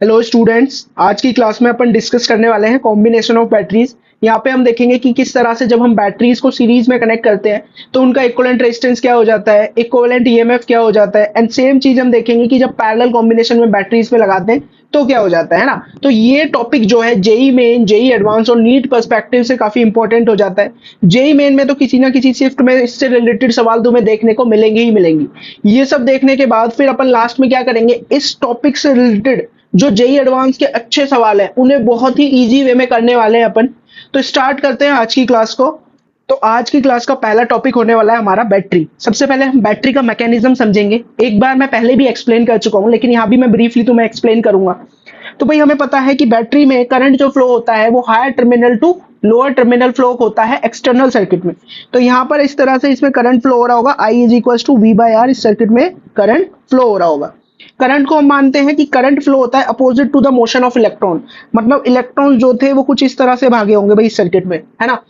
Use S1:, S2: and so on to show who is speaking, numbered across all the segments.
S1: Hello students, आज की class में अपन डिस्कस करने वाले हैं कॉम्बिनेशन ऑफ बैटरीज। यहाँ पे हम देखेंगे कि किस तरह से जब हम बैटरीज को सीरीज में कनेक्ट करते हैं तो उनका इक्विवेलेंट रेजिस्टेंस क्या हो जाता है, इक्विवेलेंट ईएमएफ क्या हो जाता है, एंड सेम चीज हम देखेंगे कि जब पैरेलल कॉम्बिनेशन में बैटरीज पे लगाते हैं तो क्या हो जाता है ना। तो ये टॉपिक जो है जेई मेन, जेई एडवांस और नीट पर्सपेक्टिव से काफी इंपॉर्टेंट हो जाता है। जेई मेन में तो किसी ना किसी शिफ्ट में इससे रिलेटेड सवाल तुम्हें देखने को मिलेंगे ही मिलेंगी। ये सब देखने के बाद फिर अपन लास्ट में क्या करेंगे, इस टॉपिक से रिलेटेड जो जेई एडवांस के अच्छे सवाल हैं उन्हें बहुत ही इजी वे में करने वाले हैं अपन। तो स्टार्ट करते हैं आज की क्लास को। तो आज की क्लास का पहला टॉपिक होने वाला है हमारा बैटरी। सबसे पहले हम बैटरी का मैकेनिज्म समझेंगे। एक बार मैं पहले भी एक्सप्लेन कर चुका हूं, लेकिन यहां भी मैं ब्रीफली तुम्हें एक्सप्लेन करूंगा। तो भाई हमें पता है कि बैटरी में करंट जो फ्लो होता है वो higher terminal to lower terminal flow होता है एक्सटर्नल सर्किट में। तो यहाँ पर इस तरह से इसमें करंट फ्लो हो रहा होगा, I is equal to V by R. इस सर्किट में करंट फ्लो हो रहा होगा। करंट को हम मानते हैं कि करंट फ्लो होता है opposite to the motion of electron. मतलब इलेक्ट्रॉन जो थे वो कुछ इस तरह से भागे होंगे भाई इस सर्किट में, है ना।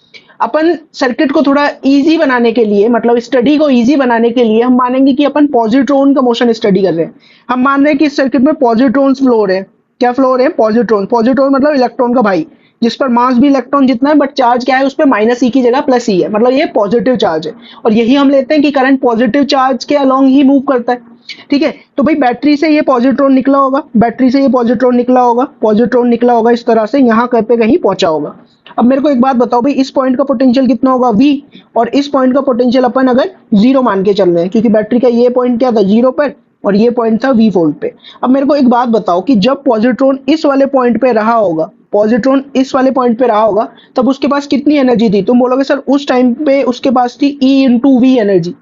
S1: अपन सर्किट को थोड़ा इजी बनाने के लिए, मतलब स्टडी को इजी बनाने के लिए हम मानेंगे कि अपन पॉजिट्रॉन का मोशन स्टडी कर रहे हैं। हम मान रहे हैं कि इस सर्किट में पॉजिट्रॉन्स फ्लो हो रहे हैं। क्या फ्लो हो रहे हैं? पॉजिट्रॉन। पॉजिट्रॉन मतलब इलेक्ट्रॉन का भाई, जिस पर मास भी इलेक्ट्रॉन जितना है, बट चार्ज क्या है उस पर माइनस ई की जगह प्लस ई है, मतलब ये पॉजिटिव चार्ज है। और यही हम लेते हैं कि करंट पॉजिटिव चार्ज के अलोंग ही मूव करता है। ठीक है, तो भाई बैटरी से ये पॉजिट्रॉन निकला होगा, बैटरी से ये पॉजिट्रॉन निकला होगा, पॉजिट्रॉन निकला होगा इस तरह से यहाँ पे कहीं पहुंचा होगा। अब मेरे को एक बात बताओ भाई, इस पॉइंट का पोटेंशियल कितना होगा? V। और इस पॉइंट का पोटेंशियल अपन अगर जीरो मान के चल रहे हैं, क्योंकि बैटरी का ये पॉइंट क्या था? जीरो पर, और ये पॉइंट था V वोल्ट पे। अब मेरे को एक बात बताओ कि जब पॉजिट्रॉन इस वाले पॉइंट पे रहा होगा, पॉजिट्रॉन इस वाले पॉइंट पे रहा होगा, तब उसके पास कितनी एनर्जी थी? तुम बोलोगे सर उस टाइम पे उसके पास थी E इंटू वी एनर्जी।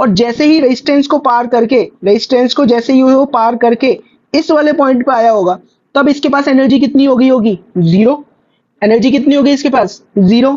S1: और जैसे ही रेजिस्टेंस को पार करके, रेजिस्टेंस को जैसे ही वो पार करके इस वाले पॉइंट पे आया होगा, तब इसके पास एनर्जी कितनी होगी? जीरो। एनर्जी कितनी होगी इसके पास? जीरो।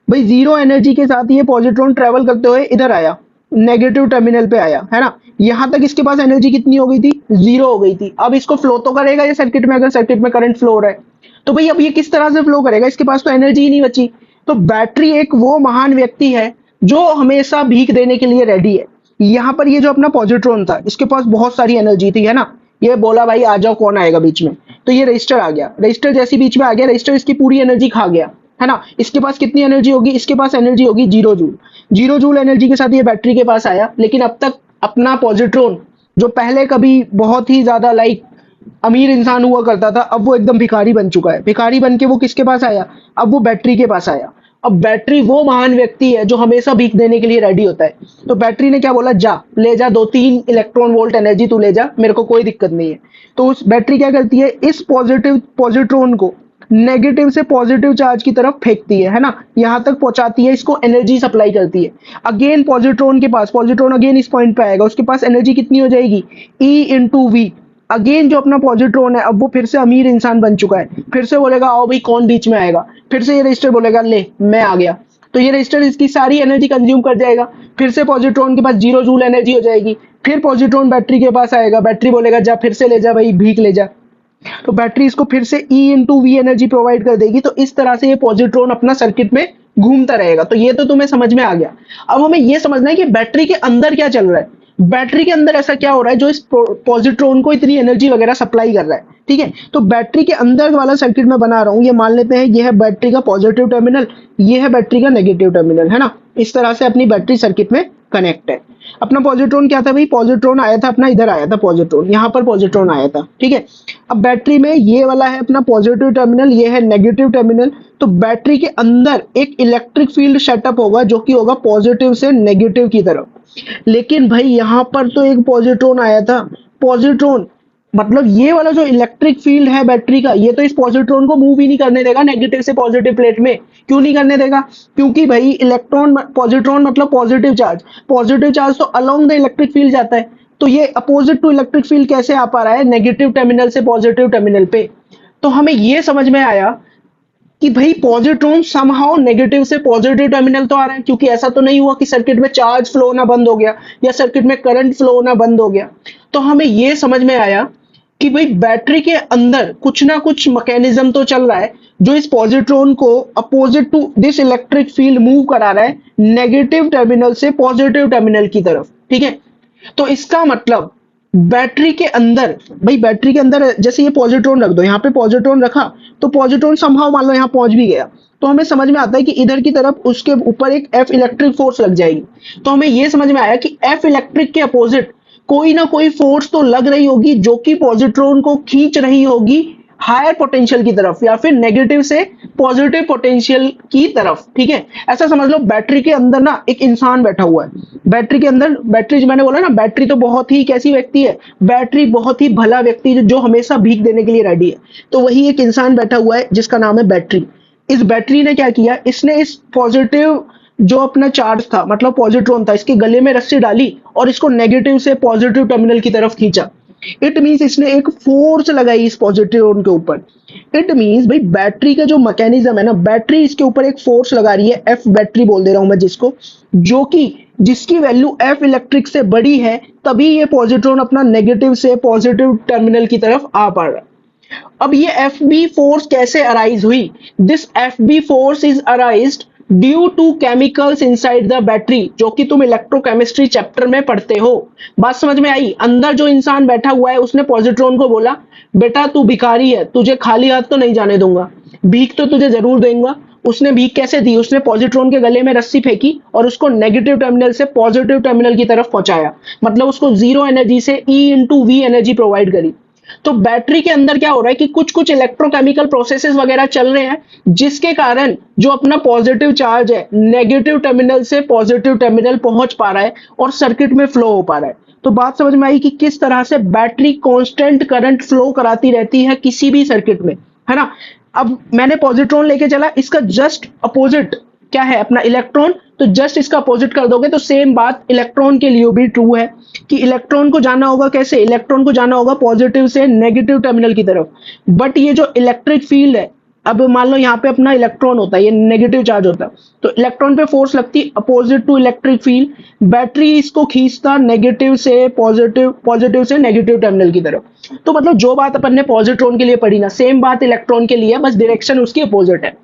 S1: भाई जीरो एनर्जी के साथ ये पॉजिट्रॉन ट्रेवल करते हुए इधर आया, नेगेटिव टर्मिनल पे आया, है ना। यहां तक इसके पास एनर्जी कितनी हो गई थी? जीरो हो गई थी। अब इसको फ्लो तो करेगा ये सर्किट में, अगर सर्किट में करंट फ्लो हो रहा है तो भाई अब ये किस तरह से फ्लो करेगा? इसके पास तो एनर्जी ही नहीं बची। तो बैटरी एक वो महान व्यक्ति है जो हमेशा भीख देने के लिए रेडी है। यहाँ पर ये जो अपना पॉजिट्रॉन था इसके पास बहुत सारी एनर्जी थी, है ना। ये बोला भाई आ जाओ, कौन आएगा बीच में? तो ये रजिस्टर आ गया, रजिस्टर जैसी बीच में आ गया, रजिस्टर इसकी पूरी एनर्जी खा गया, है ना। इसके पास कितनी एनर्जी होगी? इसके पास एनर्जी होगी zero joule. Zero joule energy के साथ ये बैटरी के पास आया। लेकिन अब तक अपना पॉजिट्रॉन, जो पहले कभी बहुत ही ज्यादा लाइक अमीर इंसान हुआ करता था, अब वो एकदम भिखारी बन चुका है। भिखारी बन के वो किसके पास आया? अब वो बैटरी के पास आया। अब बैटरी वो महान व्यक्ति है जो हमेशा भीख देने के लिए रेडी होता है। तो बैटरी ने क्या बोला? जा ले जा, 2-3 इलेक्ट्रॉन वोल्ट एनर्जी तू ले जा, मेरे को कोई दिक्कत नहीं है। तो उस बैटरी क्या करती है? इस पॉजिटिव पॉजिट्रॉन को नेगेटिव से पॉजिटिव चार्ज की तरफ फेंकती है ना, यहां तक पहुंचाती है, इसको एनर्जी सप्लाई करती है। अगेन पॉजिट्रॉन के पास, पॉजिट्रॉन अगेन इस पॉइंट पे आएगा, उसके पास एनर्जी कितनी हो जाएगी? ई इंटू वी। अगेन जो अपना पॉजिट्रॉन है अब वो फिर से अमीर इंसान बन चुका है, फिर से बोलेगा आओ भाई कौन बीच में आएगा। फिर से ये रजिस्टर बोलेगा ले मैं आ गया। तो ये रजिस्टर इसकी सारी एनर्जी कंज्यूम कर जाएगा। फिर से पॉजिट्रॉन के पास जीरो जूल एनर्जी हो जाएगी। फिर पॉजिट्रॉन बैटरी के पास आएगा, बैटरी बोलेगा जा फिर से ले जा भाई, भीख ले जा। तो बैटरी इसको फिर से E into V energy provide कर देगी। तो इस तरह से ये पॉजिट्रॉन अपना सर्किट में घूमता रहेगा। तो ये तो तुम्हें समझ में आ गया। अब हमें ये समझना है कि बैटरी के अंदर क्या चल रहा है। बैटरी के अंदर ऐसा क्या हो रहा है जो इस पॉजिट्रॉन को इतनी एनर्जी वगैरह सप्लाई कर रहा है। ठीक है, तो बैटरी के अंदर वाला सर्किट में बना रहा हूं, ये मान लेते हैं ये है बैटरी का पॉजिटिव टर्मिनल, ये है बैटरी का नेगेटिव टर्मिनल, है ना। इस तरह से अपनी बैटरी सर्किट में कनेक्ट है। अपना पॉजिट्रॉन क्या था भाई? पॉजिट्रॉन आया था अपना, इधर आया था पॉजिट्रॉन, यहाँ पर पॉजिट्रॉन आया था। ठीक है, अब बैटरी में ये वाला है अपना पॉजिटिव टर्मिनल, ये है नेगेटिव टर्मिनल। तो बैटरी के अंदर एक इलेक्ट्रिक फील्ड सेटअप होगा जो कि होगा पॉजिटिव से नेगेटिव की तरफ। लेकिन भाई यहाँ पर तो एक पॉजिट्रॉन आया था, पॉजिट्रॉन मतलब ये वाला जो इलेक्ट्रिक फील्ड है बैटरी का, ये तो इस पॉजिट्रॉन को मूव ही नहीं करने देगा नेगेटिव से पॉजिटिव प्लेट में। क्यों नहीं करने देगा? क्योंकि भाई इलेक्ट्रॉन, पॉजिट्रॉन मतलब पॉजिटिव चार्ज, पॉजिटिव चार्ज तो अलोंग द इलेक्ट्रिक फील्ड जाता है। तो ये अपोजिट टू इलेक्ट्रिक फील्ड कैसे आ पा रहा है? नेगेटिव टर्मिनल से पॉजिटिव टर्मिनल पे। तो हमें ये समझ में आया कि भाई पॉजिट्रॉन समहाउ नेगेटिव से पॉजिटिव टर्मिनल तो आ रहा है, क्योंकि ऐसा तो नहीं हुआ कि सर्किट में चार्ज फ्लो होना बंद हो गया या सर्किट में करंट फ्लो होना बंद हो गया। तो हमें यह समझ में आया कि भाई बैटरी के अंदर कुछ ना कुछ मैकेनिज्म तो चल रहा है जो इस पॉजिट्रॉन को opposite to this electric field move करा रहा है नेगेटिव टर्मिनल से पॉजिटिव टर्मिनल की तरफ। ठीक है, तो इसका मतलब बैटरी के अंदर, भाई बैटरी के अंदर जैसे ये पॉजिट्रॉन रख दो, यहाँ पे पॉजिट्रॉन रखा तो पॉजिट्रॉन समहाउ मान लो यहाँ पहुंच भी गया, तो हमें समझ में आता है कि इधर की तरफ उसके ऊपर एक एफ इलेक्ट्रिक फोर्स लग जाएगी। तो हमें ये समझ में आया कि एफ इलेक्ट्रिक के अपोजिट कोई ना कोई फोर्स तो लग रही होगी जो कि पॉजिट्रॉन को खींच रही होगी हायर पोटेंशियल की तरफ या फिर नेगेटिव से पॉजिटिव पोटेंशियल की तरफ। ठीक है, ऐसा समझ लो बैटरी के अंदर ना एक इंसान बैठा हुआ है। बैटरी के अंदर, बैटरी जो मैंने बोला ना, बैटरी तो बहुत ही कैसी व्यक्ति है, बैटरी बहुत ही भला व्यक्ति जो हमेशा भीख देने के लिए रेडी है। तो वही एक इंसान बैठा हुआ है जिसका नाम है बैटरी। इस बैटरी ने क्या किया, इसने इस पॉजिटिव जो अपना चार्ज था, मतलब पॉजिट्रॉन था, इसके गले में रस्सी डाली और इसको नेगेटिव से पॉजिटिव टर्मिनल की तरफ खींचा। इट मींस इसने एक फोर्स लगाई इस पॉजिट्रॉन के ऊपर। इट मींस भाई बैटरी का जो मैकेनिज्म है ना, बैटरी इसके ऊपर एक फोर्स लगा रही है, एफ बैटरी बोल दे रहा हूं मैं जिसको, जो कि जिसकी वैल्यू एफ इलेक्ट्रिक से बड़ी है, तभी ये पॉजिट्रॉन अपना नेगेटिव से पॉजिटिव टर्मिनल की तरफ आ पा रहा है। अब ये एफ बी फोर्स कैसे अराइज हुई? This F B force is arised due to chemicals inside the battery, जो कि तुम इलेक्ट्रोकेमिस्ट्री चैप्टर में पढ़ते हो। बात समझ में आई? अंदर जो इंसान बैठा हुआ है उसने पॉजिट्रॉन को बोला, बेटा तू भिखारी है, तुझे खाली हाथ तो नहीं जाने दूंगा, भीख तो तुझे जरूर दूंगा। उसने भीख कैसे दी? उसने पॉजिट्रॉन के गले में रस्सी फेंकी और उसको नेगेटिव टर्मिनल से पॉजिटिव टर्मिनल की तरफ पहुंचाया, मतलब उसको जीरो एनर्जी से E into V energy provide करी। तो बैटरी के अंदर क्या हो रहा है कि कुछ कुछ इलेक्ट्रोकेमिकल प्रोसेसेस वगैरह चल रहे हैं, जिसके कारण जो अपना पॉजिटिव चार्ज है नेगेटिव टर्मिनल से पॉजिटिव टर्मिनल पहुंच पा रहा है और सर्किट में फ्लो हो पा रहा है। तो बात समझ में आई कि किस तरह से बैटरी कांस्टेंट करंट फ्लो कराती रहती है किसी भी सर्किट में, है ना। अब मैंने पॉजिट्रॉन लेके चला, इसका जस्ट अपोजिट क्या है, अपना इलेक्ट्रॉन, तो जस्ट इसका अपोजिट कर दोगे तो सेम बात इलेक्ट्रॉन के लिए भी ट्रू है कि इलेक्ट्रॉन को जाना होगा कैसे, इलेक्ट्रॉन को जाना होगा पॉजिटिव से नेगेटिव टर्मिनल की तरफ। बट ये जो इलेक्ट्रिक फील्ड है, अब मान लो यहाँ पे अपना इलेक्ट्रॉन होता है, ये नेगेटिव चार्ज होता है, तो इलेक्ट्रॉन पे फोर्स लगती opposite to electric field, battery इसको खींचता नेगेटिव से पॉजिटिव, पॉजिटिव से नेगेटिव टर्मिनल की तरफ। तो मतलब जो बात अपन ने पॉजिट्रॉन के लिए पढ़ी ना, सेम बात इलेक्ट्रॉन के लिए, बस डायरेक्शन उसकी अपोजिट है।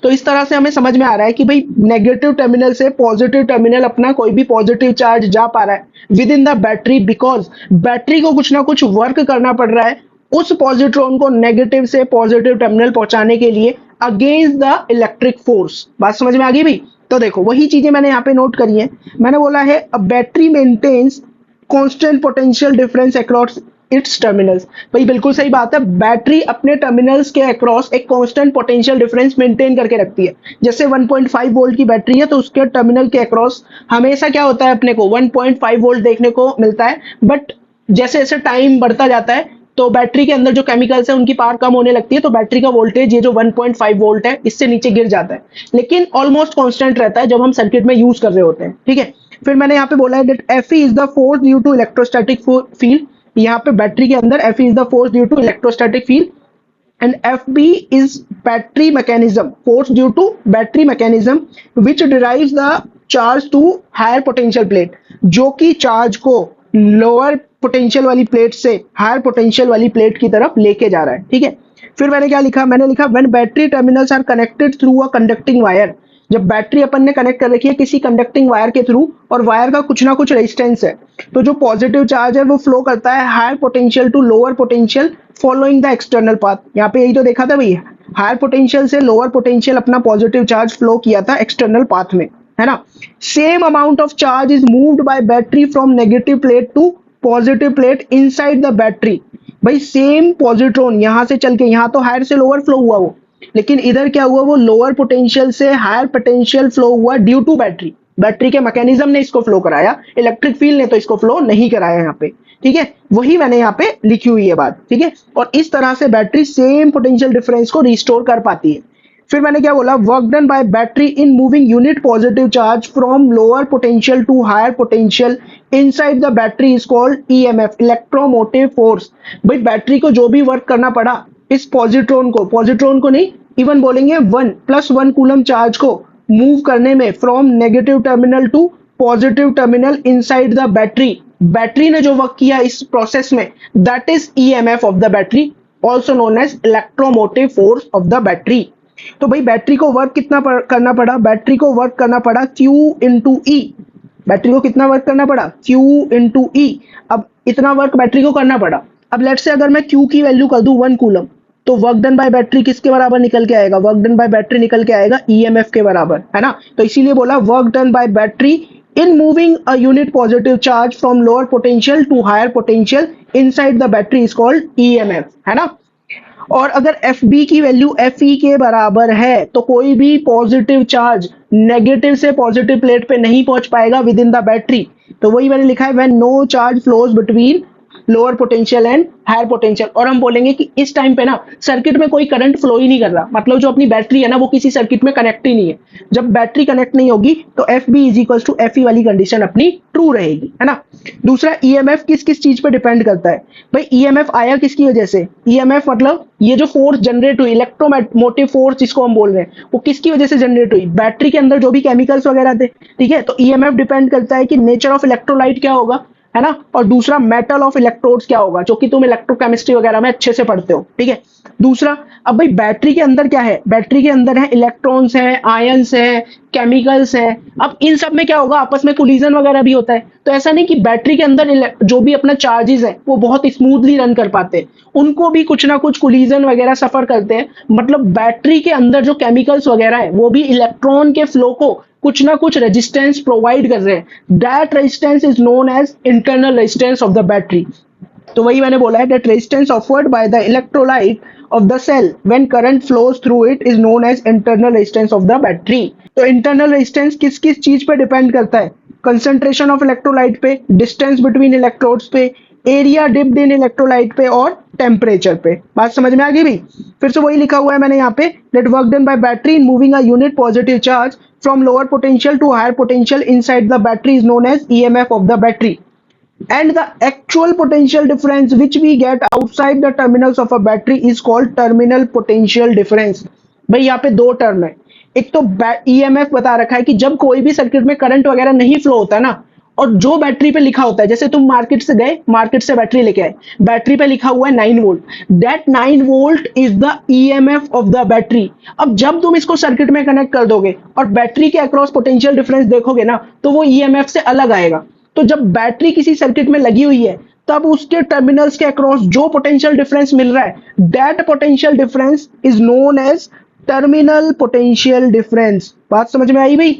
S1: तो इस तरह से हमें समझ में आ रहा है कि भाई नेगेटिव टर्मिनल से पॉजिटिव टर्मिनल अपना कोई भी पॉजिटिव चार्ज जा पा रहा है with in the battery, because battery को कुछ ना कुछ वर्क करना पड़ रहा है उस पॉजिट्रॉन को नेगेटिव से पॉजिटिव टर्मिनल पहुंचाने के लिए अगेंस्ट द इलेक्ट्रिक फोर्स। बात समझ में आ गई भाई? तो देखो वही चीजें मैंने यहाँ पे नोट करी है। मैंने बोला है a battery maintains constant potential difference across its terminals. भाई बिल्कुल सही बात है, बैटरी अपने टर्मिनल्स के अक्रॉस एक कांस्टेंट पोटेंशियल डिफरेंस मेंटेन करके रखती है। जैसे 1.5 वोल्ट की बैटरी है तो उसके टर्मिनल के अक्रॉस हमेशा क्या होता है, अपने को 1.5 वोल्ट देखने को मिलता है। बट जैसे जैसे टाइम बढ़ता जाता है तो बैटरी के अंदर जो केमिकल्स है उनकी पावर कम होने लगती है, तो बैटरी का वोल्टेज ये जो 1.5 वोल्ट है इससे नीचे गिर जाता है, लेकिन ऑलमोस्ट कांस्टेंट रहता है जब हम सर्किट में यूज कर रहे होते हैं। ठीक है, फिर मैंने यहाँ पे बोला है that Fe is the force due to electrostatic field. यहाँ पे बैटरी के अंदर Fe is the force due to electrostatic field and Fb is battery mechanism, force due to battery mechanism which derives the charge to higher potential plate, जो कि charge को lower potential वाली plate से higher potential वाली plate की तरफ लेके जा रहा है। ठीक है, फिर मैंने क्या लिखा, मैंने लिखा when battery terminals are connected through a conducting wire, जब बैटरी अपन ने कनेक्ट कर रखी है किसी कंडक्टिंग वायर के थ्रू और वायर का कुछ ना कुछ रेजिस्टेंस है, तो जो पॉजिटिव चार्ज है वो फ्लो करता है higher potential to lower potential following the external path. यहाँ पे यही तो देखा था भैया, हायर पोटेंशियल से लोअर पोटेंशियल अपना पॉजिटिव चार्ज फ्लो किया था एक्सटर्नल पाथ में, है ना। Same amount of charge is moved by battery from negative plate to positive plate inside the battery. भाई सेम पॉजिट्रॉन यहाँ से चल के, यहाँ तो हायर से लोअर फ्लो हुआ वो, लेकिन इधर क्या हुआ, वो लोअर पोटेंशियल से हायर पोटेंशियल फ्लो हुआ ड्यू टू बैटरी। बैटरी के मैकेनिज्म ने इसको फ्लो कराया, इलेक्ट्रिक फील्ड ने तो इसको फ्लो नहीं कराया यहाँ पे। ठीक है, वही मैंने यहाँ पे लिखी हुई है बात। ठीक है, और इस तरह से बैटरी सेम पोटेंशियल डिफरेंस को रिस्टोर कर पाती है। फिर मैंने क्या बोला, work done by battery in moving unit positive charge from lower potential to higher potential inside the battery is called EMF, electromotive force. भाई बैटरी को जो भी वर्क करना पड़ा इस पॉजिट्रॉन को नहीं, इवन बोलेंगे 1+1 कूलम चार्ज को मूव करने में from negative terminal to positive terminal inside the battery, battery ने जो वर्क किया इस प्रोसेस में, that is EMF of the battery, also known as electromotive force of the battery. तो भाई बैटरी को वर्क कितना करना पड़ा, बैटरी को वर्क करना पड़ा Q इंटू ई, बैटरी को कितना वर्क करना पड़ा, Q इंटू ई। अब इतना वर्क बैटरी को करना पड़ा। अब लेट से अगर मैं Q की वैल्यू कर दूं 1 कूलम, तो वर्क डन बाय बैटरी किसके बराबर निकल के आएगा, वर्क डन बाय बैटरी निकल के आएगा ईएमएफ के बराबर, है ना। तो इसीलिए बोला work done by battery in moving a unit positive charge from lower potential to higher potential inside the battery is called EMF, है ना। और अगर एफ बी की वैल्यू एफ ई के बराबर है तो कोई भी पॉजिटिव चार्ज नेगेटिव से पॉजिटिव प्लेट पे नहीं पहुंच पाएगा विद इन द बैटरी। तो वही मैंने लिखा है when no charge flows between lower potential and higher potential. और हम बोलेंगे कि इस टाइम पे ना सर्किट में कोई करंट फ्लो ही नहीं कर रहा, मतलब जो अपनी बैटरी है ना वो किसी सर्किट में कनेक्ट ही नहीं है। जब बैटरी कनेक्ट नहीं होगी तो F B is equal to F E वाली कंडीशन अपनी ट्रू रहेगी, है ना। दूसरा, ईएमएफ किस किस चीज पे डिपेंड करता है भाई। ईएमएफ आया किसकी वजह से, ईएमएफ मतलब ये जो फोर्स जनरेट हुई, इलेक्ट्रोमोटिव फोर्स जिसको हम बोल रहे हैं, वो किसकी वजह से जनरेट हुई, बैटरी के अंदर जो भी केमिकल्स वगैरह थे, ठीक है। तो ईएमएफ डिपेंड करता है कि नेचर ऑफ इलेक्ट्रोलाइट क्या होगा, है ना। और दूसरा, मेटल ऑफ इलेक्ट्रोड्स क्या होगा, जो कि तुम इलेक्ट्रोकेमिस्ट्री वगैरह में अच्छे से पढ़ते हो, ठीक है। दूसरा, अब भाई बैटरी के अंदर क्या है, बैटरी के अंदर है इलेक्ट्रॉन्स है, आयंस है, केमिकल्स है। अब इन सब में क्या होगा, आपस में कोलिजन वगैरह भी होता है। तो ऐसा नहीं कि बैटरी के अंदर जो भी अपना चार्जेस है वो बहुत स्मूथली रन कर पाते हैं, उनको भी कुछ ना कुछ कोलिजन वगैरह सफर करते हैं। मतलब बैटरी के अंदर जो केमिकल्स वगैरह है वो भी इलेक्ट्रॉन के फ्लो को कुछ ना कुछ रेजिस्टेंस प्रोवाइड कर रहे हैं। That resistance is known as internal resistance of the battery. तो वही मैंने बोला है, that resistance offered by the electrolyte of the cell when current flows through it is known as internal resistance of the battery. तो internal resistance किस किस चीज पे डिपेंड करता है, कंसंट्रेशन ऑफ इलेक्ट्रोलाइट पे, डिस्टेंस बिटवीन इलेक्ट्रोड्स पे, area dipped in electrolyte पे और टेम्परेचर पे। बात समझ में आ गई भाई। फिर से वही लिखा हुआ है मैंने यहाँ पे, let work done by battery in moving a unit positive charge from lower potential to higher potential inside the battery is known as EMF of the battery and the actual potential difference which we get outside the terminals of a battery is called terminal potential difference। भाई यहाँ पे दो term है, एक तो EMF बता रखा है कि जब कोई भी सर्किट में करंट वगैरह नहीं फ्लो होता ना, और जो बैटरी पे लिखा होता है, जैसे तुम मार्केट से गए, मार्केट से बैटरी लेके आए, बैटरी पे लिखा हुआ है 9 volt, that 9 volt is the EMF of the battery. अब जब तुम इसको सर्किट में कनेक्ट कर दोगे और बैटरी के अक्रॉस पोटेंशियल डिफरेंस देखोगे ना, तो वो ईएमएफ से अलग आएगा। तो जब बैटरी किसी सर्किट में लगी हुई है तब उसके टर्मिनल्स के अक्रॉस जो पोटेंशियल डिफरेंस मिल रहा है, that potential difference is known as terminal potential difference. बात समझ में आई भाई।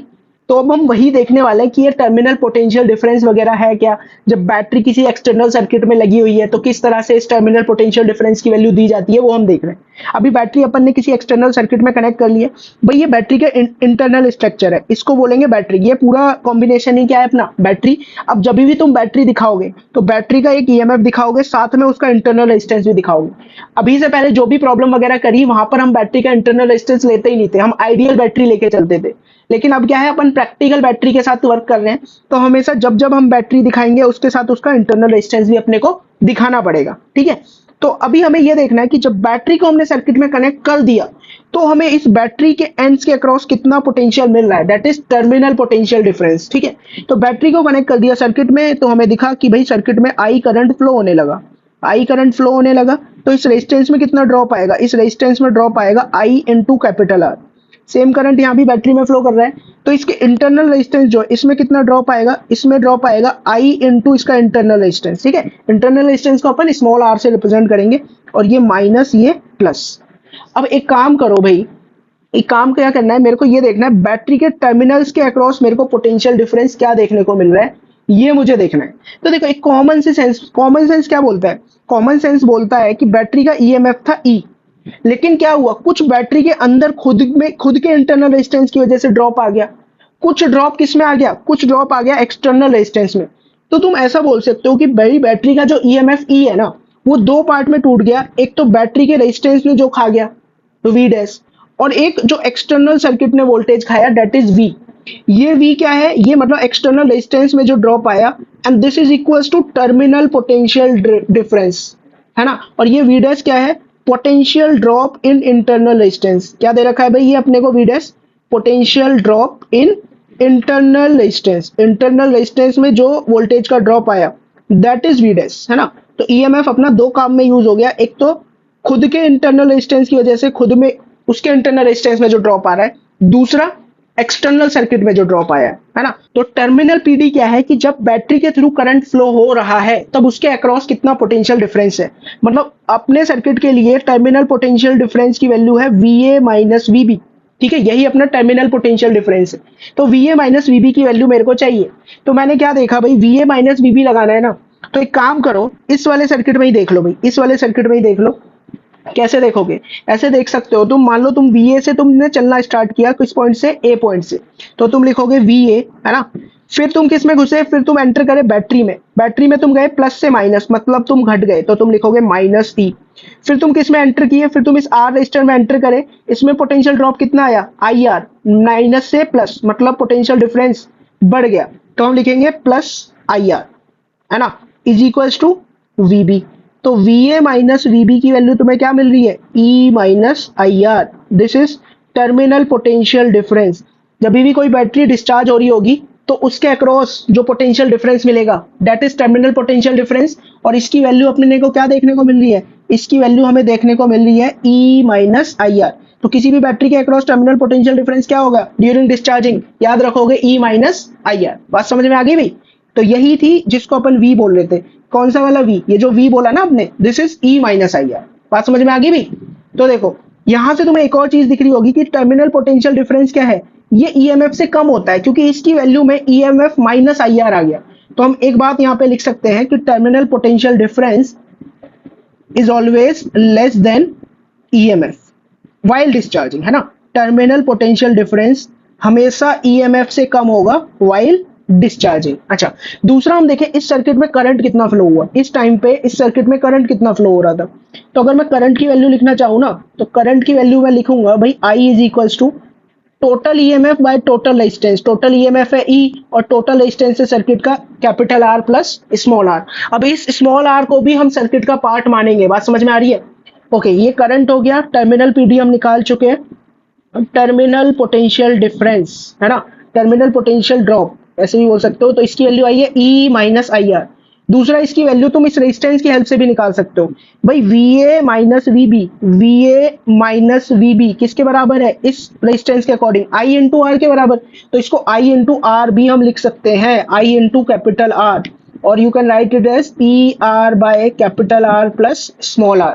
S1: तो अब हम वही देखने वाले हैं कि ये टर्मिनल पोटेंशियल डिफरेंस वगैरह है क्या। जब बैटरी किसी एक्सटर्नल सर्किट में लगी हुई है तो किस तरह से इस टर्मिनल पोटेंशियल डिफरेंस की वैल्यू दी जाती है वो हम देख रहे हैं। अभी बैटरी अपन ने किसी एक्सटर्नल सर्किट में कनेक्ट कर ली है भाई, ये बैटरी का इंटरनल स्ट्रक्चर है, इसको बोलेंगे बैटरी। ये पूरा कॉम्बिनेशन ही क्या है अपना, बैटरी। अब जब भी तुम बैटरी दिखाओगे तो बैटरी का एक ईएमएफ दिखाओगे, साथ में उसका इंटरनल रेजिस्टेंस भी दिखाओगे। अभी से पहले जो भी प्रॉब्लम वगैरह करी वहां पर हम बैटरी का इंटरनल रेजिस्टेंस लेते ही नहीं थे, हम आइडियल बैटरी लेके चलते थे। लेकिन अब क्या है, अपन प्रैक्टिकल बैटरी के साथ वर्क कर रहे हैं, तो हमेशा जब जब हम बैटरी दिखाएंगे उसके साथ उसका इंटरनल रेजिस्टेंस भी अपने को दिखाना पड़ेगा, ठीक है। तो अभी हमें यह देखना है कि जब बैटरी को हमने सर्किट में कनेक्ट कर दिया तो हमें इस बैटरी के एंड्स के अक्रॉस कितना पोटेंशियल मिल रहा है, that is terminal potential difference, ठीक है। तो बैटरी को कनेक्ट कर दिया सर्किट में, तो हमें दिखा कि भाई सर्किट में आई करंट फ्लो होने लगा, आई करंट फ्लो होने लगा। तो इस रेजिस्टेंस में कितना ड्रॉप आएगा, इस रेजिस्टेंस में ड्रॉप आएगा I into capital R. Same current यहाँ भी बैटरी में फ्लो कर रहा है, तो इसके इंटरनल रेजिस्टेंस जो इसमें कितना ड्रॉप आएगा, इसमें ड्रॉप आएगा आई इंटू इसका इंटरनल रेजिस्टेंस, ठीक है। इंटरनल रेजिस्टेंस को अपन स्मॉल आर से रिप्रेजेंट करेंगे, और ये माइनस ये प्लस। अब एक काम करो भाई, एक काम क्या करना है, मेरे को ये देखना है बैटरी के टर्मिनल्स के अक्रॉस मेरे को पोटेंशियल डिफरेंस क्या देखने को मिल रहा है, ये मुझे देखना है। तो देखो एक कॉमन सेंस क्या बोलता है, कॉमन सेंस बोलता है कि बैटरी का ईएमएफ था ई, लेकिन क्या हुआ, कुछ बैटरी के अंदर खुद के इंटरनल रेजिस्टेंस की वजह से ड्रॉप आ गया, कुछ ड्रॉप किस में आ गया, कुछ ड्रॉप आ गया एक्सटर्नल रेजिस्टेंस में। तो तुम ऐसा बोल सकते हो कि बड़ी बैटरी का जो ईएमएफ ई है ना, वो दो पार्ट में टूट गया। एक तो बैटरी के रेजिस्टेंस ने जो खा गया तो वी डैश, और एक जो एक्सटर्नल सर्किट ने वोल्टेज खाया दैट इज वी। ये वी क्या है, ये मतलब एक्सटर्नल रेजिस्टेंस में जो ड्रॉप आया, and this is equals to terminal potential difference, है ना। और ये वी डैश क्या है, potential drop in internal resistance. क्या दे रखा है भाई ये अपने को, V dash potential drop in internal resistance, internal resistance में जो वोल्टेज का ड्रॉप आया दैट इज वी डैश, है ना। तो ईएमएफ अपना दो काम में यूज हो गया, एक तो खुद के इंटरनल रेजिस्टेंस की वजह से खुद में उसके इंटरनल रेजिस्टेंस में जो ड्रॉप आ रहा है, दूसरा एक्सटर्नल सर्किट में जो ड्रॉप आया है ना। तो टर्मिनल पीडी क्या है कि जब बैटरी के थ्रू करंट फ्लो हो रहा है तब उसके अक्रॉस कितना पोटेंशियल डिफरेंस है। मतलब अपने सर्किट के लिए टर्मिनल पोटेंशियल डिफरेंस की वैल्यू है VA माइनस VB। ठीक है, यही अपना टर्मिनल पोटेंशियल डिफरेंस है। तो VA माइनस VB की वैल्यू मेरे को चाहिए। तो मैंने क्या देखा भाई, VA माइनस VB लगाना है ना, तो एक काम करो, इस वाले सर्किट में ही देख लो भाई, इस वाले सर्किट में ही देख लो। कैसे देखोगे, ऐसे देख सकते हो, तुम मान लो तुम VA से तुमने चलना स्टार्ट किया, किस पॉइंट से, A पॉइंट से, तो तुम लिखोगे VA, है ना। फिर तुम किस में घुसे, फिर तुम एंटर करे बैटरी में, बैटरी में तुम गए प्लस से माइनस, मतलब तुम घट गए, तो तुम लिखोगे माइनस E। फिर तुम किस में एंटर किए, फिर तुम इस R रजिस्टर में एंटर करे, इसमें पोटेंशियल ड्रॉप कितना आया, IR, माइनस से प्लस, मतलब पोटेंशियल डिफरेंस बढ़ गया, तो हम लिखेंगे प्लस IR, है ना, इज इक्वल्स टू VB। तो VA माइनस VB की वैल्यू तुम्हें क्या मिल रही है, E minus IR। This is terminal potential difference. जब भी कोई बैटरी डिस्चार्ज हो रही होगी तो उसके अक्रॉस जो पोटेंशियल डिफरेंस मिलेगा that is terminal potential difference. और इसकी वैल्यू अपने को क्या देखने को मिल रही है, इसकी वैल्यू हमें देखने को मिल रही है E माइनस IR। तो किसी भी बैटरी के अक्रॉस टर्मिनल पोटेंशियल डिफरेंस क्या होगा ड्यूरिंग डिस्चार्जिंग, याद रखोगे E माइनस IR। बात समझ में आ गई भाई। तो यही थी जिसको अपन V बोल रहे थे। कौन सा वाला V, ये जो V बोला ना आपने, this is E minus IR। बात समझ में आ गई भाई। तो देखो यहां से तुम्हें एक और चीज दिख रही होगी कि टर्मिनल पोटेंशियल डिफरेंस क्या है, ये EMF से कम होता है, क्योंकि इसकी वैल्यू में EMF माइनस IR आ गया। तो हम एक बात यहां पे लिख सकते हैं कि terminal potential difference is always less than EMF while discharging, है ना। टर्मिनल पोटेंशियल डिफरेंस हमेशा EMF से कम होगा वाइल डिस्चार्जिंग। अच्छा, दूसरा हम देखें इस सर्किट में करंट कितना फ्लो हुआ, इस टाइम पे इस सर्किट में करंट कितना फ्लो हो रहा था। तो अगर मैं करंट की वैल्यू लिखना चाहूँ ना, तो करंट की वैल्यू मैं लिखूंगा भाई I is equals to total EMF by total resistance. Total EMF है E और टोटल रेजिस्टेंस है सर्किट का capital R plus small r। अब इस स्मॉल r को भी हम सर्किट का पार्ट मानेंगे। बात समझ में आ रही है। ओके, ये करंट हो गया। टर्मिनल PD हम निकाल चुके हैं। टर्मिनल पोटेंशियल डिफरेंस, है ना, टर्मिनल पोटेंशियल ड्रॉप ऐसे भी बोल सकते हो। तो इसकी वैल्यू आई है E माइनस IR। दूसरा इसकी वैल्यू तुम इस रेजिस्टेंस की हेल्प से भी निकाल सकते हो भाई, VA minus VB। VA minus VB किसके बराबर है, इस रेजिस्टेंस के अकॉर्डिंग I इंटू R के बराबर। तो इसको I इंटू R भी हम लिख सकते हैं, I इंटू कैपिटल R, और you can write it as ER by capital R plus small r।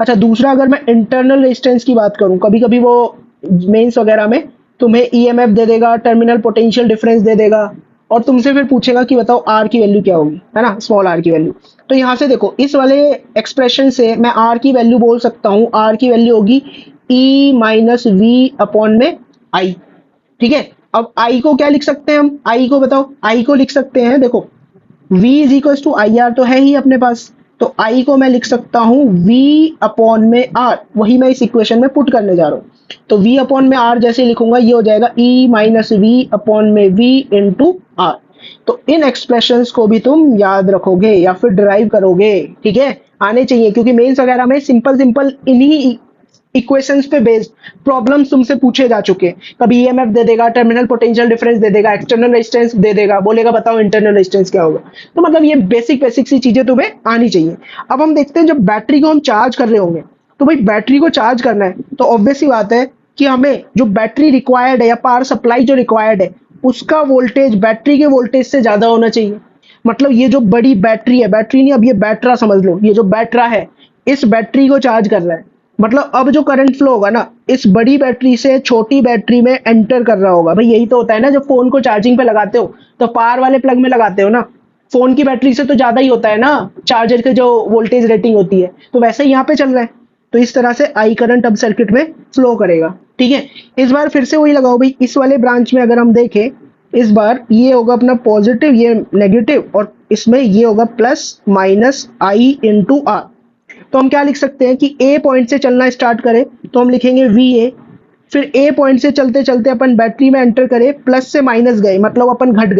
S1: अच्छा, दूसरा अगर मैं इंटरनल रेजिस्टेंस की बात करूं, कभी कभी वो मेंस वगैरह में तुम्हें EMF दे देगा, टर्मिनल पोटेंशियल डिफरेंस दे देगा, और तुमसे फिर पूछेगा कि बताओ R की वैल्यू क्या होगी, है ना, स्मॉल r की वैल्यू। तो यहाँ से देखो इस वाले एक्सप्रेशन से मैं R की वैल्यू बोल सकता हूँ, R की वैल्यू होगी E माइनस V अपॉन में I। ठीक है, अब I को क्या लिख सकते हैं हम, I को बताओ, I को लिख सकते हैं, देखो V is equal to IR तो है ही अपने पास, तो I को मैं लिख सकता हूँ V अपॉन में R, वही मैं इस इक्वेशन में पुट करने जा रहा हूँ। तो V अपॉन में R जैसे लिखूंगा ये हो जाएगा E माइनस V अपॉन में V इंटू R। तो इन एक्सप्रेशंस को भी तुम याद रखोगे या फिर डिराइव करोगे, ठीक है, आने चाहिए, क्योंकि मेंस वगैरह में सिंपल सिंपल इन्हीं इक्वेशंस पे बेस्ड प्रॉब्लम्स तुमसे पूछे जा चुके हैं। कभी EMF दे देगा, टर्मिनल पोटेंशियल डिफरेंस दे देगा, एक्सटर्नल रेजिस्टेंस दे देगा, बोलेगा बताओ इंटरनल रेजिस्टेंस क्या होगा। तो मतलब ये बेसिक बेसिक सी चीजें तुम्हें आनी चाहिए। अब हम देखते हैं जब बैटरी को हम चार्ज कर रहे होंगे, तो भाई बैटरी को चार्ज करना है तो ऑब्वियस सी बात है कि हमें जो बैटरी रिक्वायर्ड है या पावर सप्लाई जो रिक्वायर्ड है उसका वोल्टेज बैटरी के वोल्टेज से ज्यादा होना चाहिए। मतलब ये जो बड़ी बैटरी है, बैटरी नहीं, अब ये बैटरा समझ लो, ये जो बैटरा है इस बैटरी को चार्ज कर रहा है, मतलब अब जो करंट फ्लो होगा ना इस बड़ी बैटरी से छोटी बैटरी में एंटर कर रहा होगा। भाई यही तो होता है ना, जब फोन को चार्जिंग पे लगाते हो तो पावर वाले प्लग में लगाते हो ना, फोन की बैटरी से तो ज्यादा ही होता है ना चार्जर की जो वोल्टेज रेटिंग होती है, तो वैसे ही यहाँ पे चल रहा है। तो इस तरह से आई करंट अब सर्किट में फ्लो करेगा। ठीक है, इस बार फिर से वही लगाओ भाई, इस वाले ब्रांच में अगर हम देखें इस बार ये होगा अपना पॉजिटिव, ये नेगेटिव, और इसमें ये होगा plus minus I into R। तो हम क्या लिख सकते हैं कि A पॉइंट से चलना स्टार्ट करें तो हम लिखेंगे VA, फिर A पॉइंट से चलते चलते अपन बैटरी में एंटर करें, प्लस से माइनस गए मतलब अपन घट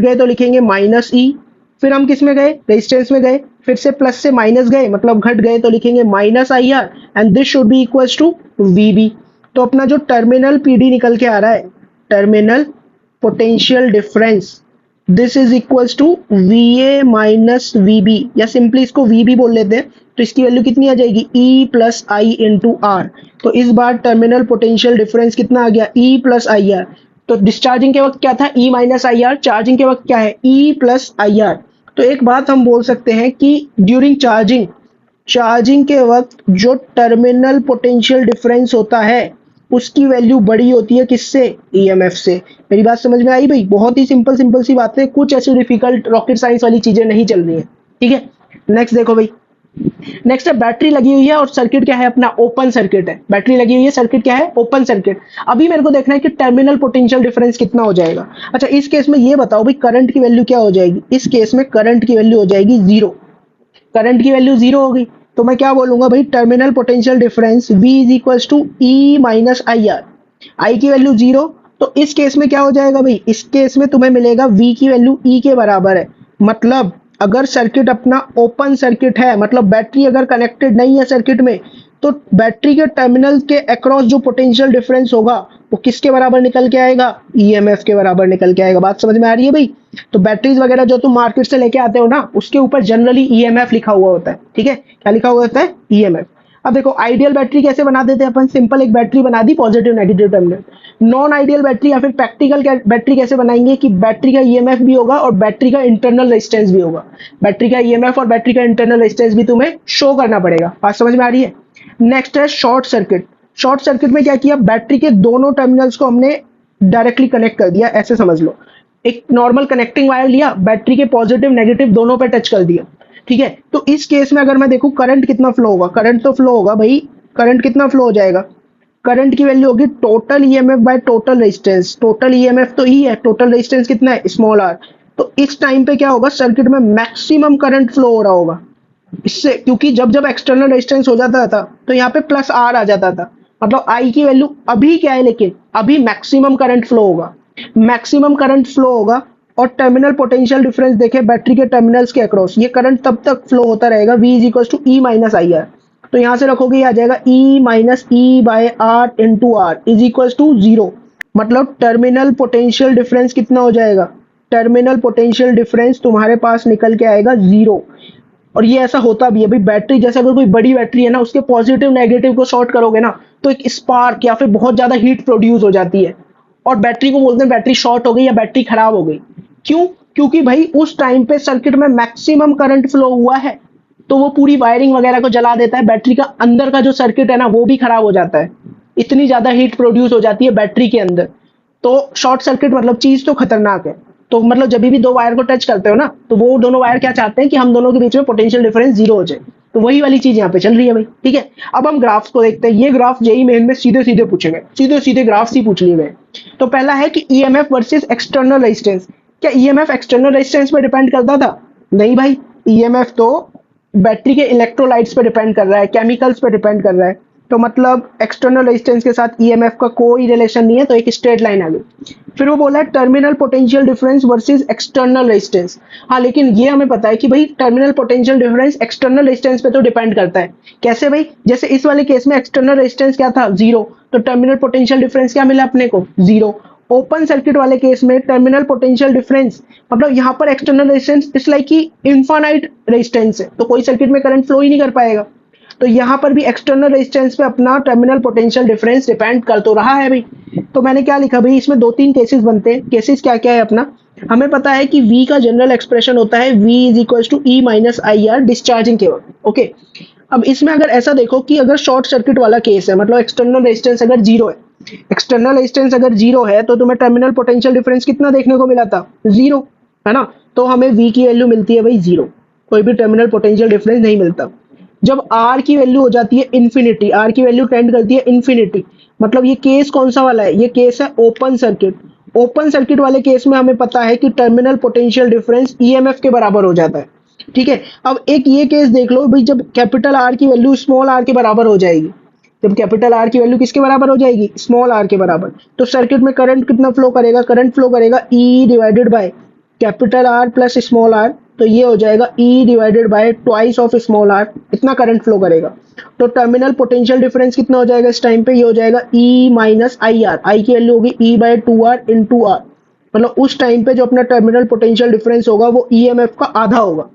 S1: गए तो लिखेंगे माइनस E। फिर हम किस में गए, रेजिस्टेंस में गए, फिर से प्लस से माइनस गए मतलब घट गए तो लिखेंगे minus IR, and this should be equals to VB। तो अपना जो टर्मिनल PD निकल के आ रहा है, terminal potential difference, this is equals to VA minus VB, या सिंपली इसको VB बोल लेते हैं। तो इसकी वैल्यू कितनी आ जाएगी, E plus I into R। तो इस बार टर्मिनल पोटेंशियल डिफरेंस कितना आ गया, E प्लस IR। तो डिस्चार्जिंग के वक्त क्या था, ई माइनस आई आर, चार्जिंग के वक्त क्या है, ई प्लस आई आर। तो एक बात हम बोल सकते हैं कि ड्यूरिंग चार्जिंग, चार्जिंग के वक्त जो टर्मिनल पोटेंशियल डिफरेंस होता है उसकी वैल्यू बड़ी होती है किससे, ईएमएफ से। मेरी बात समझ में आई भाई? बहुत ही सिंपल सिंपल सी बातें, कुछ ऐसी डिफिकल्ट रॉकेट साइंस वाली चीजें नहीं चल रही है, ठीक है। नेक्स्ट देखो भाई, नेक्स्ट है बैटरी लगी हुई है और सर्किट क्या है अपना, ओपन सर्किट है। बैटरी लगी हुई है, सर्किट क्या है, ओपन सर्किट। अभी मेरे को देखना है कि टर्मिनल पोटेंशियल डिफरेंस कितना हो जाएगा। अच्छा, इस केस में ये बताओ भाई करंट की वैल्यू क्या हो जाएगी। इस केस में करंट की वैल्यू हो जाएगी जीरो। करंट की वैल्यू जीरो होगी तो मैं क्या बोलूंगा भाई, terminal potential difference V is equal to E minus I R. I की वैल्यू जीरो, तो इस केस में क्या हो जाएगा भाई, इस केस में तुम्हें मिलेगा V की वैल्यू E के बराबर है। मतलब अगर सर्किट अपना ओपन सर्किट है, मतलब बैटरी अगर कनेक्टेड नहीं है सर्किट में, तो बैटरी के टर्मिनल के अक्रॉस जो पोटेंशियल डिफरेंस होगा वो किसके बराबर निकल के आएगा, ईएमएफ के बराबर निकल के आएगा। बात समझ में आ रही है भाई? तो बैटरीज वगैरह जो तुम मार्केट से लेके आते हो ना, उसके ऊपर जनरली ईएमएफ लिखा हुआ होता है, ठीक है। क्या लिखा हुआ होता है, ईएमएफ। अब देखो आइडियल बैटरी कैसे बना देते हैं अपन, सिंपल एक बैटरी बना दी, positive negative terminal. Non ideal battery या फिर प्रैक्टिकल बैटरी कैसे बनाएंगे कि बैटरी का ईएमएफ भी होगा और बैटरी का इंटरनल रेजिस्टेंस भी होगा। बैटरी का ईएमएफ और बैटरी का इंटरनल रेजिस्टेंस भी तुम्हें शो करना पड़ेगा। बात समझ में आ रही है? नेक्स्ट है शॉर्ट सर्किट। शॉर्ट सर्किट में क्या किया, बैटरी के दोनों टर्मिनल्स को हमने डायरेक्टली कनेक्ट कर दिया, ऐसे समझ लो। एक नॉर्मल कनेक्टिंग वायर लिया, बैटरी के पॉजिटिव नेगेटिव दोनों पे टच कर दिया, ठीक है। तो इस केस में अगर मैं देखूं करंट कितना फ्लो होगा, करंट तो फ्लो होगा भाई। करंट कितना फ्लो हो जाएगा, करंट की वैल्यू होगी total EMF by total resistance. Total EMF तो ई है, टोटल रेजिस्टेंस कितना है, स्मॉल आर। तो इस टाइम पे क्या होगा, सर्किट में मैक्सिमम करंट फ्लो हो रहा होगा इससे, क्योंकि जब जब एक्सटर्नल रेजिस्टेंस हो जाता था तो यहाँ पे प्लस आर आ जाता था। मतलब आई की वैल्यू अभी क्या है, लेकिन अभी मैक्सिमम करंट फ्लो होगा, मैक्सिमम करंट फ्लो होगा। और टर्मिनल पोटेंशियल डिफरेंस देखे बैटरी के टर्मिनल्स के अक्रॉस, ये करंट तब तक फ्लो होता रहेगा V is equal to E minus I R. तो यहां से रखोगे, ये आ जाएगा E minus E by R into R is equal to zero. मतलब टर्मिनल पोटेंशियल डिफरेंस कितना हो जाएगा, टर्मिनल पोटेंशियल डिफरेंस तुम्हारे पास निकल के आएगा जीरो। और ये ऐसा होता भी है भाई, बैटरी जैसे अगर कोई बड़ी बैटरी है ना, उसके पॉजिटिव नेगेटिव को शॉर्ट करोगे ना, तो एक स्पार्क या फिर बहुत ज्यादा हीट प्रोड्यूस हो जाती है और बैटरी को बोलते हैं बैटरी शॉर्ट हो गई या बैटरी खराब हो गई। क्यों? क्योंकि भाई उस टाइम पे सर्किट में मैक्सिमम करंट फ्लो हुआ है, तो वो पूरी वायरिंग वगैरह को जला देता है, बैटरी का अंदर का जो सर्किट है ना वो भी खराब हो जाता है, इतनी ज्यादा हीट प्रोड्यूस हो जाती है बैटरी के अंदर। तो शॉर्ट सर्किट मतलब चीज तो खतरनाक है। तो मतलब जब भी दो वायर को टच करते हो ना, तो वो दोनों वायर क्या चाहते हैं कि हम दोनों के बीच में पोटेंशियल डिफरेंस जीरो हो जाए। तो वही वाली चीज यहाँ पे चल रही है भाई, ठीक है। अब हम ग्राफ्स को देखते हैं। ये ग्राफ जेईई मेन में सीधे सीधे पूछे गए, सीधे सीधे ग्राफ्स ही पूछ लिए गए। तो पहला है कि ईएमएफ वर्सेस एक्सटर्नल रेजिस्टेंस। क्या ईएमएफ एक्सटर्नल रेजिस्टेंस पे डिपेंड करता था? नहीं भाई, ईएमएफ तो बैटरी के इलेक्ट्रोलाइट्स पे डिपेंड कर रहा है, केमिकल्स पे डिपेंड कर रहा है। तो मतलब एक्सटर्नल रेजिस्टेंस के साथ ईएमएफ का कोई रिलेशन नहीं है, तो एक स्ट्रेट लाइन आ गई। फिर वो बोला है terminal potential difference versus external resistance. हाँ, लेकिन ये हमें पता है कि भाई terminal potential difference external resistance पे तो डिपेंड करता है। कैसे भाई? जैसे इस वाले केस में एक्सटर्नल रेजिस्टेंस क्या था, जीरो, तो टर्मिनल पोटेंशियल डिफरेंस क्या मिला अपने को, जीरो। ओपन सर्किट वाले केस में टर्मिनल पोटेंशियल डिफरेंस मतलब यहाँ पर एक्सटर्नल रेजिस्टेंस इट्स लाइक कि इनफाइनाइट रेजिस्टेंस है, तो कोई सर्किट में करंट फ्लो ही नहीं कर पाएगा। तो यहाँ पर भी एक्सटर्नल रेजिस्टेंस पे अपना टर्मिनल पोटेंशियल डिफरेंस डिपेंड कर तो रहा है भाई। तो मैंने क्या लिखा भाई, इसमें दो तीन केसेस बनते हैं। केसेस क्या क्या है अपना, हमें पता है कि V का जनरल एक्सप्रेशन होता है V is equal to E minus I R discharging के वक्त, ओके। अब इसमें अगर ऐसा देखो कि अगर शॉर्ट सर्किट वाला केस है, मतलब एक्सटर्नल रेजिस्टेंस अगर जीरो है, एक्सटर्नल रेजिस्टेंस अगर जीरो है, तो तुम्हें टर्मिनल पोटेंशियल डिफरेंस कितना देखने को मिला था, जीरो, है ना। तो हमें V की वैल्यू मिलती है भाई जीरो, कोई भी टर्मिनल पोटेंशियल डिफरेंस नहीं मिलता। जब R की वैल्यू हो जाती है इन्फिनिटी, R की वैल्यू टेंड करती है इन्फिनिटी, मतलब ये केस कौन सा वाला है, ये केस है ओपन सर्किट। ओपन सर्किट वाले केस में हमें पता है कि टर्मिनल पोटेंशियल डिफरेंस ईएमएफ के बराबर हो जाता है, ठीक है। अब एक ये केस देख लो भाई, जब कैपिटल R की वैल्यू स्मॉल r के बराबर हो जाएगी, जब कैपिटल R की वैल्यू किसके बराबर हो जाएगी, स्मॉल r के बराबर, तो सर्किट में करंट कितना फ्लो करेगा, करंट फ्लो करेगा E divided by capital R plus small r। तो ये हो जाएगा E divided bye twice of small r, इतना करंट फ्लो करेगा। तो टर्मिनल पोटेंशियल डिफरेंस कितना हो जाएगा इस टाइम पे, ये हो जाएगा E minus I R, I की वैल्यू होगी E by two R into R. मतलब उस टाइम पे जो अपना टर्मिनल पोटेंशियल डिफरेंस होगा वो ईएमएफ का आधा होगा।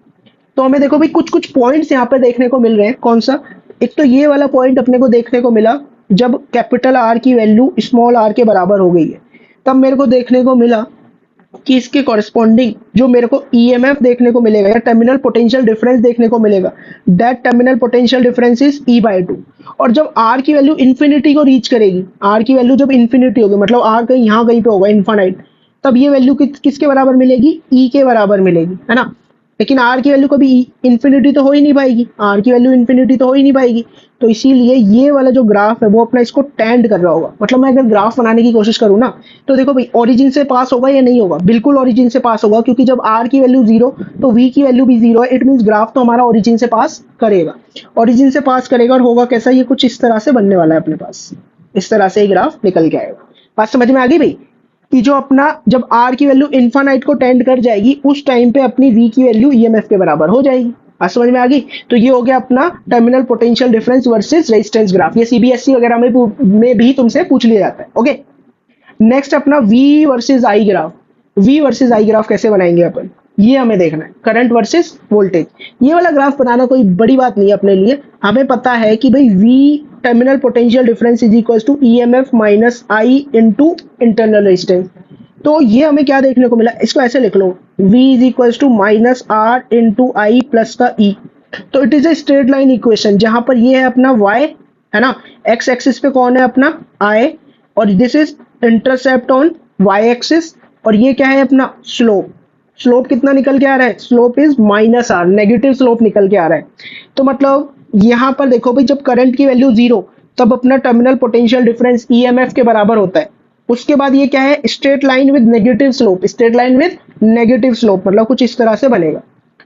S1: तो हमें देखो भाई कुछ कुछ पॉइंट्स यहाँ पे देखने को मिल रहे हैं। कौन सा? एक तो ये वाला पॉइंट अपने को देखने को मिला जब कैपिटल R की वैल्यू स्मॉल r के बराबर हो गई है। तब मेरे को देखने को मिला कि इसके कॉरेस्पॉन्डिंग जो मेरे को ईएमएफ देखने को मिलेगा या टर्मिनल पोटेंशियल डिफरेंस देखने को मिलेगा, that terminal potential difference is E/2। और जब आर की वैल्यू इन्फिनिटी को रीच करेगी, आर की वैल्यू जब इन्फिनिटी होगी, मतलब आर कहीं यहाँ कहीं पे होगा इन्फानाइट, तब ये वैल्यू किसके बराबर मिलेगी, ई के बराबर मिलेगी, है ना। लेकिन आर की वैल्यू कभी इन्फिनिटी तो हो ही नहीं पाएगी, आर की वैल्यू इन्फिनिटी तो हो ही नहीं पाएगी। तो इसीलिए ये वाला जो ग्राफ है वो अपना इसको टेंड कर रहा होगा। मतलब मैं अगर ग्राफ बनाने की कोशिश करूँ ना, तो देखो भाई ओरिजिन से पास होगा या नहीं होगा, बिल्कुल ओरिजिन से पास होगा, क्योंकि जब आर की वैल्यू जीरो तो वी की वैल्यू भी जीरो है। इट मीन ग्राफ तो हमारा ओरिजिन से पास करेगा, ओरिजिन से पास करेगा। और होगा कैसा, ये कुछ इस तरह से बनने वाला है अपने पास, इस तरह से ये ग्राफ निकल के आएगा। बात समझ में आ गई भाई, कि जो अपना जब आर की वैल्यू इन्फानाइट को टेंड कर जाएगी उस टाइम पे अपनी वी की वैल्यू ईएमएफ के बराबर हो जाएगी। बात समझ में आ गई। तो ये हो गया अपना terminal potential difference versus resistance graph. ये सीबीएसई वगैरह में भी तुमसे पूछ लिया जाता है। ओके, नेक्स्ट अपना V versus I graph. V versus I graph कैसे बनाएंगे अपन, ये हमें देखना है, करंट वर्सेस वोल्टेज। ये वाला ग्राफ बनाना कोई बड़ी बात नहीं है अपने लिए। हमें पता है कि भाई V terminal potential difference is equal to EMF minus I into internal resistance. तो ये हमें क्या देखने को मिला, इसको ऐसे लिख लो, V is equal to minus R into I plus का ई। तो it is a straight line equation, जहां पर ये है अपना y, है ना, x एक्सिस पे कौन है अपना I, और this is intercept on y axis, और ये क्या है अपना स्लोप। स्लोप कितना निकल के आ रहा है, slope is minus R, negative slope निकल के आ रहा है। तो मतलब यहाँ पर देखो भाई, जब करंट की वैल्यू जीरो तब अपना टर्मिनल पोटेंशियल डिफरेंस ईएमएफ के बराबर होता है। उसके बाद ये क्या है, straight line with negative slope, straight line with negative slope, मतलब कुछ इस तरह से बनेगा।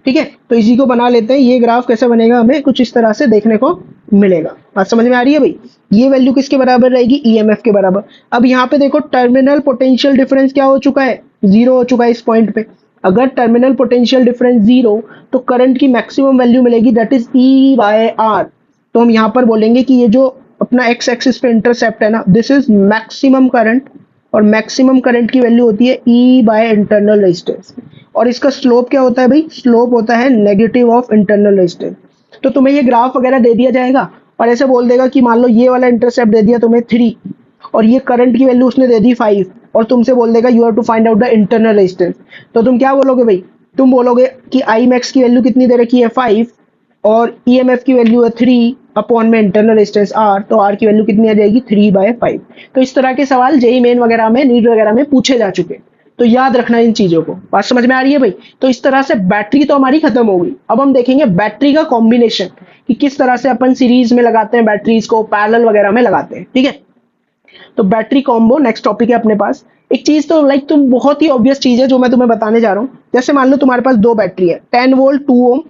S1: ठीक है, तो इसी को बना लेते हैं। ये ग्राफ कैसे बनेगा, हमें कुछ इस तरह से देखने को मिलेगा। बात समझ में आ रही है भाई। ये वैल्यू किसके बराबर रहेगी, ईएमएफ के बराबर। अब यहाँ पे देखो टर्मिनल पोटेंशियल डिफरेंस क्या हो चुका है, जीरो हो चुका है इस पॉइंट पे। अगर टर्मिनल पोटेंशियल डिफरेंस जीरो तो करंट की मैक्सिमम वैल्यू मिलेगी, दैट इज E/R। तो हम यहाँ पर बोलेंगे कि ये जो अपना एक्स एक्सिस पे इंटरसेप्ट है ना, दिस इज मैक्सिमम करंट, और मैक्सिमम करंट की वैल्यू होती है E/इंटरनल रेजिस्टेंस। और इसका स्लोप क्या होता है भाई, स्लोप होता है नेगेटिव ऑफ इंटरनल रेजिस्टेंस। तो तुम्हें ये ग्राफ वगैरह दे दिया जाएगा और ऐसे बोल देगा कि मान लो ये वाला इंटरसेप्ट दे दिया तुम्हें 3, और ये करंट की वैल्यू उसने दे दी 5, और तुमसे बोल देगा you have to find out the internal resistance. तो तुम क्या बोलोगे भाई, तुम बोलोगे कि आई मैक्स की वैल्यू कितनी दे रखी है 5, और ईएमएफ की वैल्यू है 3 अपॉन में इंटरनल रेजिस्टेंस आर, तो आर की वैल्यू कितनी आ जाएगी 3/5। तो इस तरह के सवाल जेईई मेन वगैरह में, नीट वगैरह में पूछे जा चुके, तो याद रखना इन चीजों को। बात समझ में आ रही है भाई। तो इस तरह से बैटरी तो हमारी खत्म हो गई। अब हम देखेंगे बैटरी का कॉम्बिनेशन, कि किस तरह से अपन सीरीज में लगाते हैं बैटरीज को, पैरेलल वगैरह में लगाते हैं। ठीक है, तो बैटरी कॉम्बो नेक्स्ट टॉपिक है अपने पास। एक चीज तो लाइक तुम बहुत ही ऑब्वियस चीज है जो मैं तुम्हें बताने जा रहा हूँ। जैसे मान लो तुम्हारे पास दो बैटरी है, 10 वोल्ट 2 ओम,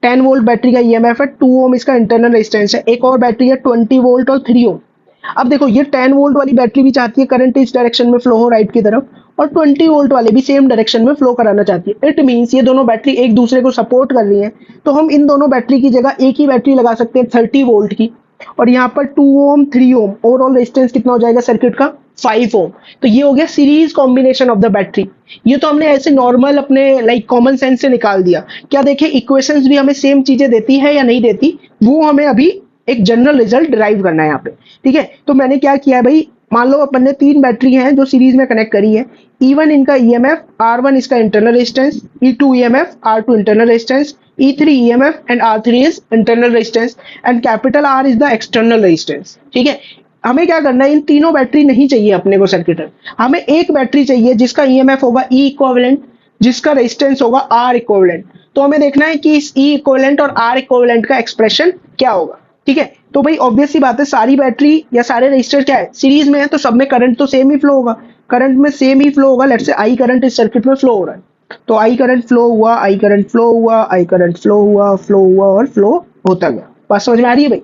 S1: 10 वोल्ट बैटरी का ईएमएफ है, 2 ओम इसका इंटरनल रेजिस्टेंस है। एक और बैटरी है 20 वोल्ट और 3 ओम। अब देखो ये 10 वोल्ट वाली बैटरी भी चाहती है करंट इस डायरेक्शन में फ्लो हो राइट की तरफ, और 20 वोल्ट वाले भी सेम डायरेक्शन में फ्लो कराना चाहती है। इट मींस ये दोनों बैटरी एक दूसरे को सपोर्ट कर रही हैं। तो हम इन दोनों बैटरी की जगह एक ही बैटरी लगा सकते हैं 30 वोल्ट की, और यहाँ पर 2 ओम 3 ओम, ओवरऑल रेजिस्टेंस कितना हो जाएगा सर्किट का 5 ओम। तो ये हो गया series combination of the battery. ये तो हमने ऐसे नॉर्मल अपने लाइक कॉमन सेंस से निकाल दिया। क्या देखे इक्वेशंस भी हमें सेम चीजें देती है या नहीं देती, वो हमें अभी एक जनरल रिजल्ट डिराइव करना है यहाँ पे। ठीक है, तो मैंने क्या किया भाई, मान लो अपन ने 3 बैटरी हैं जो सीरीज में कनेक्ट करी है। E1 इनका ईएमएफ, R1 इसका internal resistance, E2 EMF, R2 internal resistance, E3 EMF and R3 is internal resistance, and capital R is the external resistance. ठीक है, हमें क्या करना है, इन तीनों बैटरी नहीं चाहिए अपने को सर्किट में। हमें एक बैटरी चाहिए जिसका ईएमएफ होगा E इक्विवेलेंट, जिसका रेजिस्टेंस होगा R इक्विवेलेंट। तो हमें देखना है कि इस E इक्विवेलेंट और R इक्विवेलेंट का एक्सप्रेशन क्या होगा। ठीक है, तो भाई ऑब्वियस सी बात है, सारी बैटरी या सारे रजिस्टर क्या है, सीरीज में है, तो सब में करंट तो सेम ही फ्लो होगा। करंट में सेम ही फ्लो होगा। लेट्स से आई करंट इस सर्किट में फ्लो हो रहा है, तो आई करंट फ्लो हुआ, आई करंट फ्लो हुआ, आई करंट फ्लो हुआ, फ्लो हुआ और फ्लो होता गया। बात समझ में आ रही है भाई,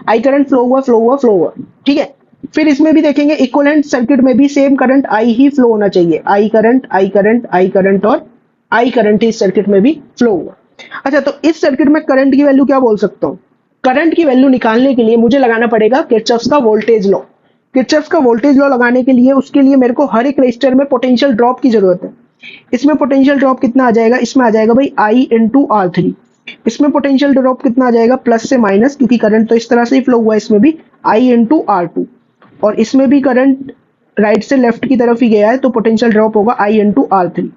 S1: आई करंट फ्लो हुआ, फ्लो हुआ, फ्लो हुआ। ठीक है, फिर इसमें भी देखेंगे इक्विवेलेंट सर्किट में भी same current I he flow होना चाहिए। I current, I current, I current और आई करंट इस सर्किट में भी फ्लो हुआ। अच्छा, तो इस सर्किट में करंट की वैल्यू क्या बोल सकता हूँ, करंट की वैल्यू निकालने के लिए मुझे लगाना पड़ेगा किरचॉफ्स का वोल्टेज लॉ। किरचॉफ्स का वोल्टेज लॉ लगाने के लिए, उसके लिए मेरे को हर एक रेजिस्टर में पोटेंशियल ड्रॉप की जरूरत है। इसमें पोटेंशियल ड्रॉप कितना आ जाएगा, इसमें आ जाएगा भाई I इंटू R3। इसमें पोटेंशियल ड्रॉप कितना आ जाएगा, प्लस से माइनस, क्योंकि करंट तो इस तरह से ही फ्लो हुआ है, इसमें भी I इंटू R2, और इसमें भी करंट राइट से लेफ्ट की तरफ ही गया है तो पोटेंशियल ड्रॉप होगा I इंटू R3।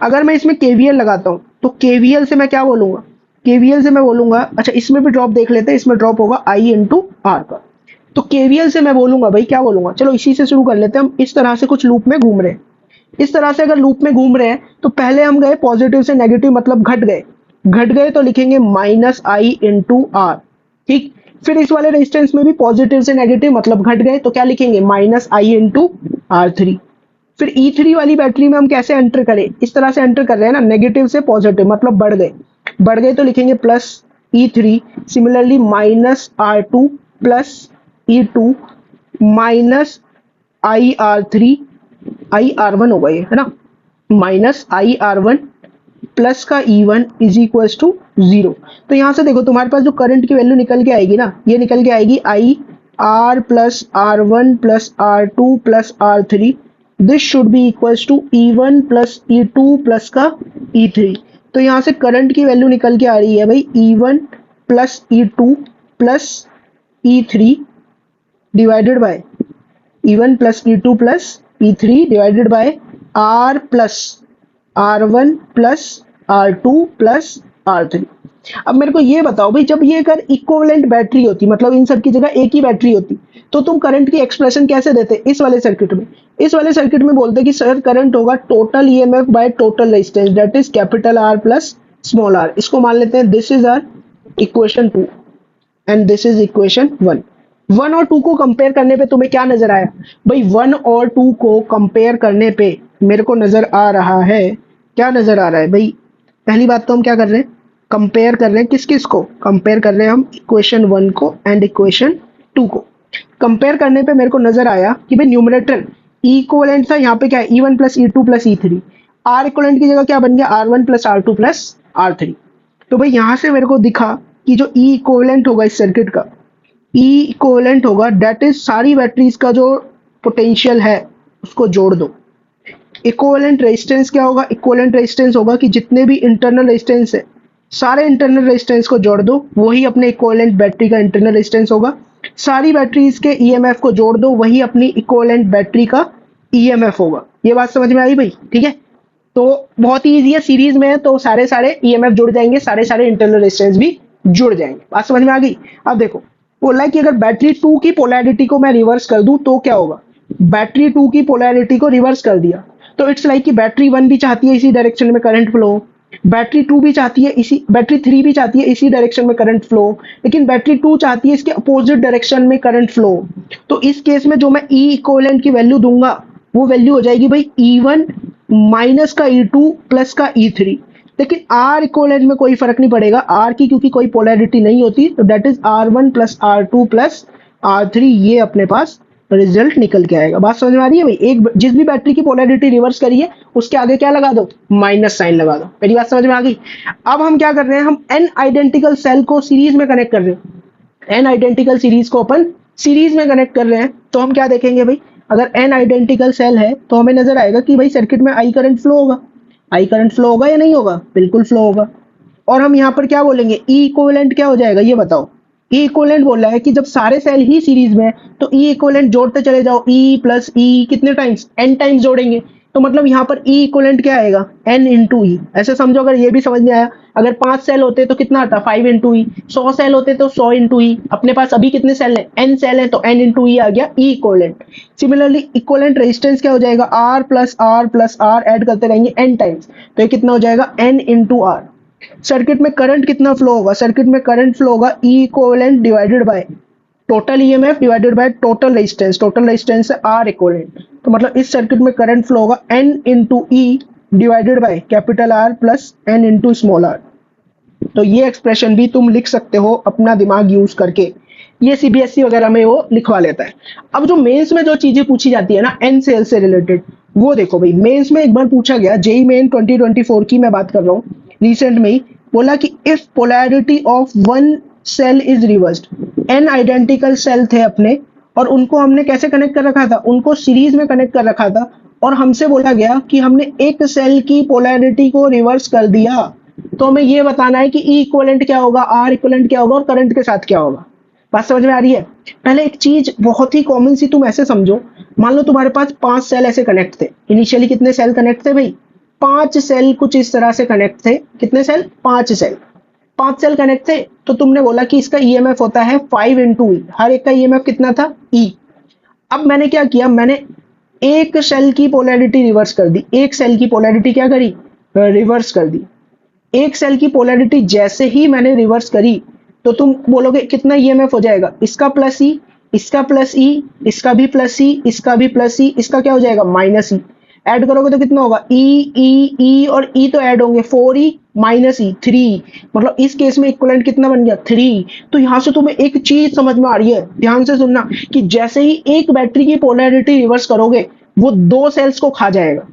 S1: अगर मैं इसमें KVL लगाता हूँ तो KVL से मैं क्या बोलूंगा, KVL से मैं बोलूंगा, अच्छा इसमें भी ड्रॉप देख लेते हैं, इसमें ड्रॉप होगा I इंटू R का। तो KVL से मैं बोलूंगा भाई, क्या बोलूंगा, चलो इसी से शुरू कर लेते हैं। हम इस तरह से कुछ लूप में घूम रहे हैं, इस तरह से अगर लूप में घूम रहे हैं तो पहले हम गए पॉजिटिव से नेगेटिव, मतलब घट गए, घट गए तो लिखेंगे माइनस I इंटू R। ठीक, फिर इस वाले रेजिस्टेंस में भी पॉजिटिव से नेगेटिव मतलब घट गए तो क्या लिखेंगे माइनस I इंटू R3। फिर E3 वाली बैटरी में हम कैसे एंटर करें, इस तरह से एंटर कर रहे हैं ना, नेगेटिव से पॉजिटिव मतलब बढ़ गए, बढ़ गए तो लिखेंगे plus E3। Similarly minus R2 plus E2 minus IR3, IR1 होगा ये, है ना, माइनस IR1 प्लस का E1 इज इक्वल टू 0। तो यहाँ से देखो तुम्हारे पास जो करंट की वैल्यू निकल के आएगी ना, ये निकल के आएगी IR plus R1 plus R2 plus R3, this should be equals to E1 plus E2 plus का E3। तो यहाँ से करंट की वैल्यू निकल के आ रही है भाई E1 plus E2 plus E3 divided by E1 plus E2 plus E3 divided by R plus R1 plus R2 plus R3। अब मेरे को ये बताओ भाई, जब ये अगर इक्विवेलेंट बैटरी होती, मतलब इन सब की जगह एक ही बैटरी होती, तो तुम करंट की एक्सप्रेशन कैसे देते इस वाले सर्किट में, इस वाले सर्किट में बोलते कि सर करंट होगा total EMF by total resistance, that is capital R plus small r। इसको मान लेते हैं this is our equation 2 and this is equation 1। 1 और 2 को कंपेयर करने पे तुम्हें क्या नजर आया भाई, 1 और 2 को कंपेयर करने पे मेरे को नजर आ रहा है, क्या नजर आ रहा है भाई, पहली बात तो हम क्या कर रहे हैं, कंपेयर कर रहे हैं, किस किस को कंपेयर कर रहे हैं हम, इक्वेशन 1 को एंड इक्वेशन 2 को। कंपेयर करने पे मेरे को नजर आया कि भाई न्यूमरेटर इक्विवेलेंट था, यहाँ पे क्या है E1 plus E2 plus E3, are equivalent की जगह क्या बन गया R1 plus R2 plus R3। तो भाई यहाँ से मेरे को दिखा कि जो ई इक्विवेलेंट होगा इस सर्किट का, ई इक्विवेलेंट होगा दैट इज सारी बैटरीज का जो पोटेंशियल है उसको जोड़ दो। इक्विवेलेंट रेजिस्टेंस क्या होगा, इक्विवेलेंट रेजिस्टेंस होगा कि जितने भी इंटरनल रेजिस्टेंस है सारे इंटरनल रेजिस्टेंस को जोड़ दो, वही अपने इक्विवेलेंट बैटरी का इंटरनल रेजिस्टेंस होगा। सारी बैटरीज के ईएमएफ को जोड़ दो, वही अपनी इक्विवेलेंट बैटरी का ईएमएफ होगा। ये बात समझ में आई भाई, ठीक है। तो बहुत ही ईजी है, सीरीज में है तो सारे सारे ईएमएफ जुड़ जाएंगे, सारे सारे इंटरनल रेजिस्टेंस भी जुड़ जाएंगे। बात समझ में आ गई। अब देखो बोला है कि अगर बैटरी 2 की पोलैरिटी को मैं रिवर्स कर दूं तो क्या होगा, बैटरी 2 की पोलैरिटी को रिवर्स कर दिया तो इट्स लाइक कि बैटरी 1 भी चाहती है इसी डायरेक्शन में करंट फ्लो, बैटरी 2 भी चाहती है इसी, बैटरी 3 भी चाहती है इसी डायरेक्शन में करंट फ्लो, लेकिन बैटरी 2 चाहती है इसके अपोजिट डायरेक्शन में करंट फ्लो। तो इस केस में जो मैं ई इक्विवेलेंट की वैल्यू दूंगा वो वैल्यू हो जाएगी भाई E1 माइनस का E2 प्लस का E3। लेकिन आर इक्विवेलेंट में कोई फर्क नहीं पड़ेगा, आर की क्योंकि कोई पोलैरिटी नहीं होती, तो that is R1 plus R2 plus R3, ये अपने पास रिजल्ट निकल के आएगा। बात समझ में आ रही है भाई, एक जिस भी बैटरी की पोलैरिटी रिवर्स करी है उसके आगे क्या लगा दो, माइनस साइन लगा दो। पहली बात समझ में आ गई। अब हम क्या कर रहे हैं, हम एन आइडेंटिकल सेल को सीरीज में कनेक्ट कर रहे हैं, एन आइडेंटिकल सीरीज को अपन सीरीज में कनेक्ट कर रहे हैं। तो हम क्या देखेंगे भाई, अगर एन आइडेंटिकल सेल है तो हमें नजर आएगा कि भाई सर्किट में आई करंट फ्लो होगा, आई करंट फ्लो होगा या नहीं होगा, बिल्कुल फ्लो होगा। और हम यहाँ पर क्या बोलेंगे, ई इक्विवेलेंट क्या हो जाएगा ये बताओ। ई इक्विवेलेंट बोल रहा है कि जब सारे सेल ही सीरीज में है तो ई इक्विवेलेंट जोड़ते चले जाओ, ई प्लस ई कितने टाइम्स, एन टाइम्स जोड़ेंगे। तो मतलब यहाँ पर ई इक्विवेलेंट क्या आएगा, एन इंटू ई। ऐसे समझो, अगर ये भी समझ में आया, अगर 5 सेल होते तो कितना आता, 5 इंटू ई, 100 सेल होते तो 100 इंटू ई। अपने पास अभी कितने सेल हैं, एन सेल हैं, तो एन इंटू ई आ गया ई इक्विवेलेंट। सिमिलरली इक्विवेलेंट रेजिस्टेंस क्या हो जाएगा, आर प्लस आर ऐड करते रहेंगे एन टाइम्स, तो ये कितना हो जाएगा, एन इंटू आर। सर्किट में करंट कितना फ्लो होगा, सर्किट में करंट फ्लो होगा E equivalent divided by total EMF divided by total resistance, total resistance है आर इक्विवेलेंट। तो मतलब इस सर्किट में करंट फ्लो होगा N into E divided by capital R plus N into small R. तो ये expression भी तुम लिख सकते हो अपना दिमाग यूज करके, ये सीबीएसई वगैरह में वो लिखवा लेता है। अब जो मेंस में जो चीजें पूछी जाती है ना एन सेल से रिलेटेड, वो देखो भाई, मेंस में एक बार पूछा गया, जेई मेन 2024 की मैं बात कर रहा हूँ, रिसेंट में ही बोला कि if polarity of one cell is reversed, an identical cell थे अपने और उनको हमने कैसे कनेक्ट कर रखा था, उनको सीरीज में कनेक्ट कर रखा था, और हमसे बोला गया कि हमने एक सेल की पोलैरिटी को रिवर्स कर दिया, तो हमें ये बताना है कि ई इक्विवेलेंट क्या होगा, आर इक्विवेलेंट क्या होगा और करंट के साथ क्या होगा। बात समझ में आ रही है। पहले एक चीज बहुत ही कॉमन सी तुम ऐसे समझो, मान लो तुम्हारे पास 5 सेल ऐसे कनेक्ट थे। इनिशियली कितने सेल कनेक्ट थे भाई? 5 सेल कुछ इस तरह से कनेक्ट थे। कितने सेल? 5 सेल। 5 सेल कनेक्ट थे, तो तुमने बोला कि इसका ईएमएफ होता है 5 इंटू ई। हर एक का ईएमएफ कितना था? ई। अब मैंने क्या किया, मैंने एक सेल की पोलैरिटी रिवर्स कर दी। एक सेल की पोलैरिटी क्या करी? रिवर्स कर दी। एक सेल की पोलैरिटी जैसे ही मैंने रिवर्स करी, तो तुम बोलोगे कितना ईएमएफ हो जाएगा? इसका प्लस ई, इसका प्लस ई, इसका भी प्लस ई, इसका भी प्लस ई, इसका क्या हो जाएगा? माइनस ई। ऐड करोगे तो कितना होगा? ई ई ई और ई तो ऐड होंगे, 4e माइनस ई 3। मतलब इस केस में इक्विवेलेंट कितना बन गया? 3। तो यहां से तुम्हें एक चीज समझ में आ रही है, ध्यान से सुनना, कि जैसे ही एक बैटरी की पोलैरिटी रिवर्स करोगे, वो 2 सेल्स को खा जाएगा।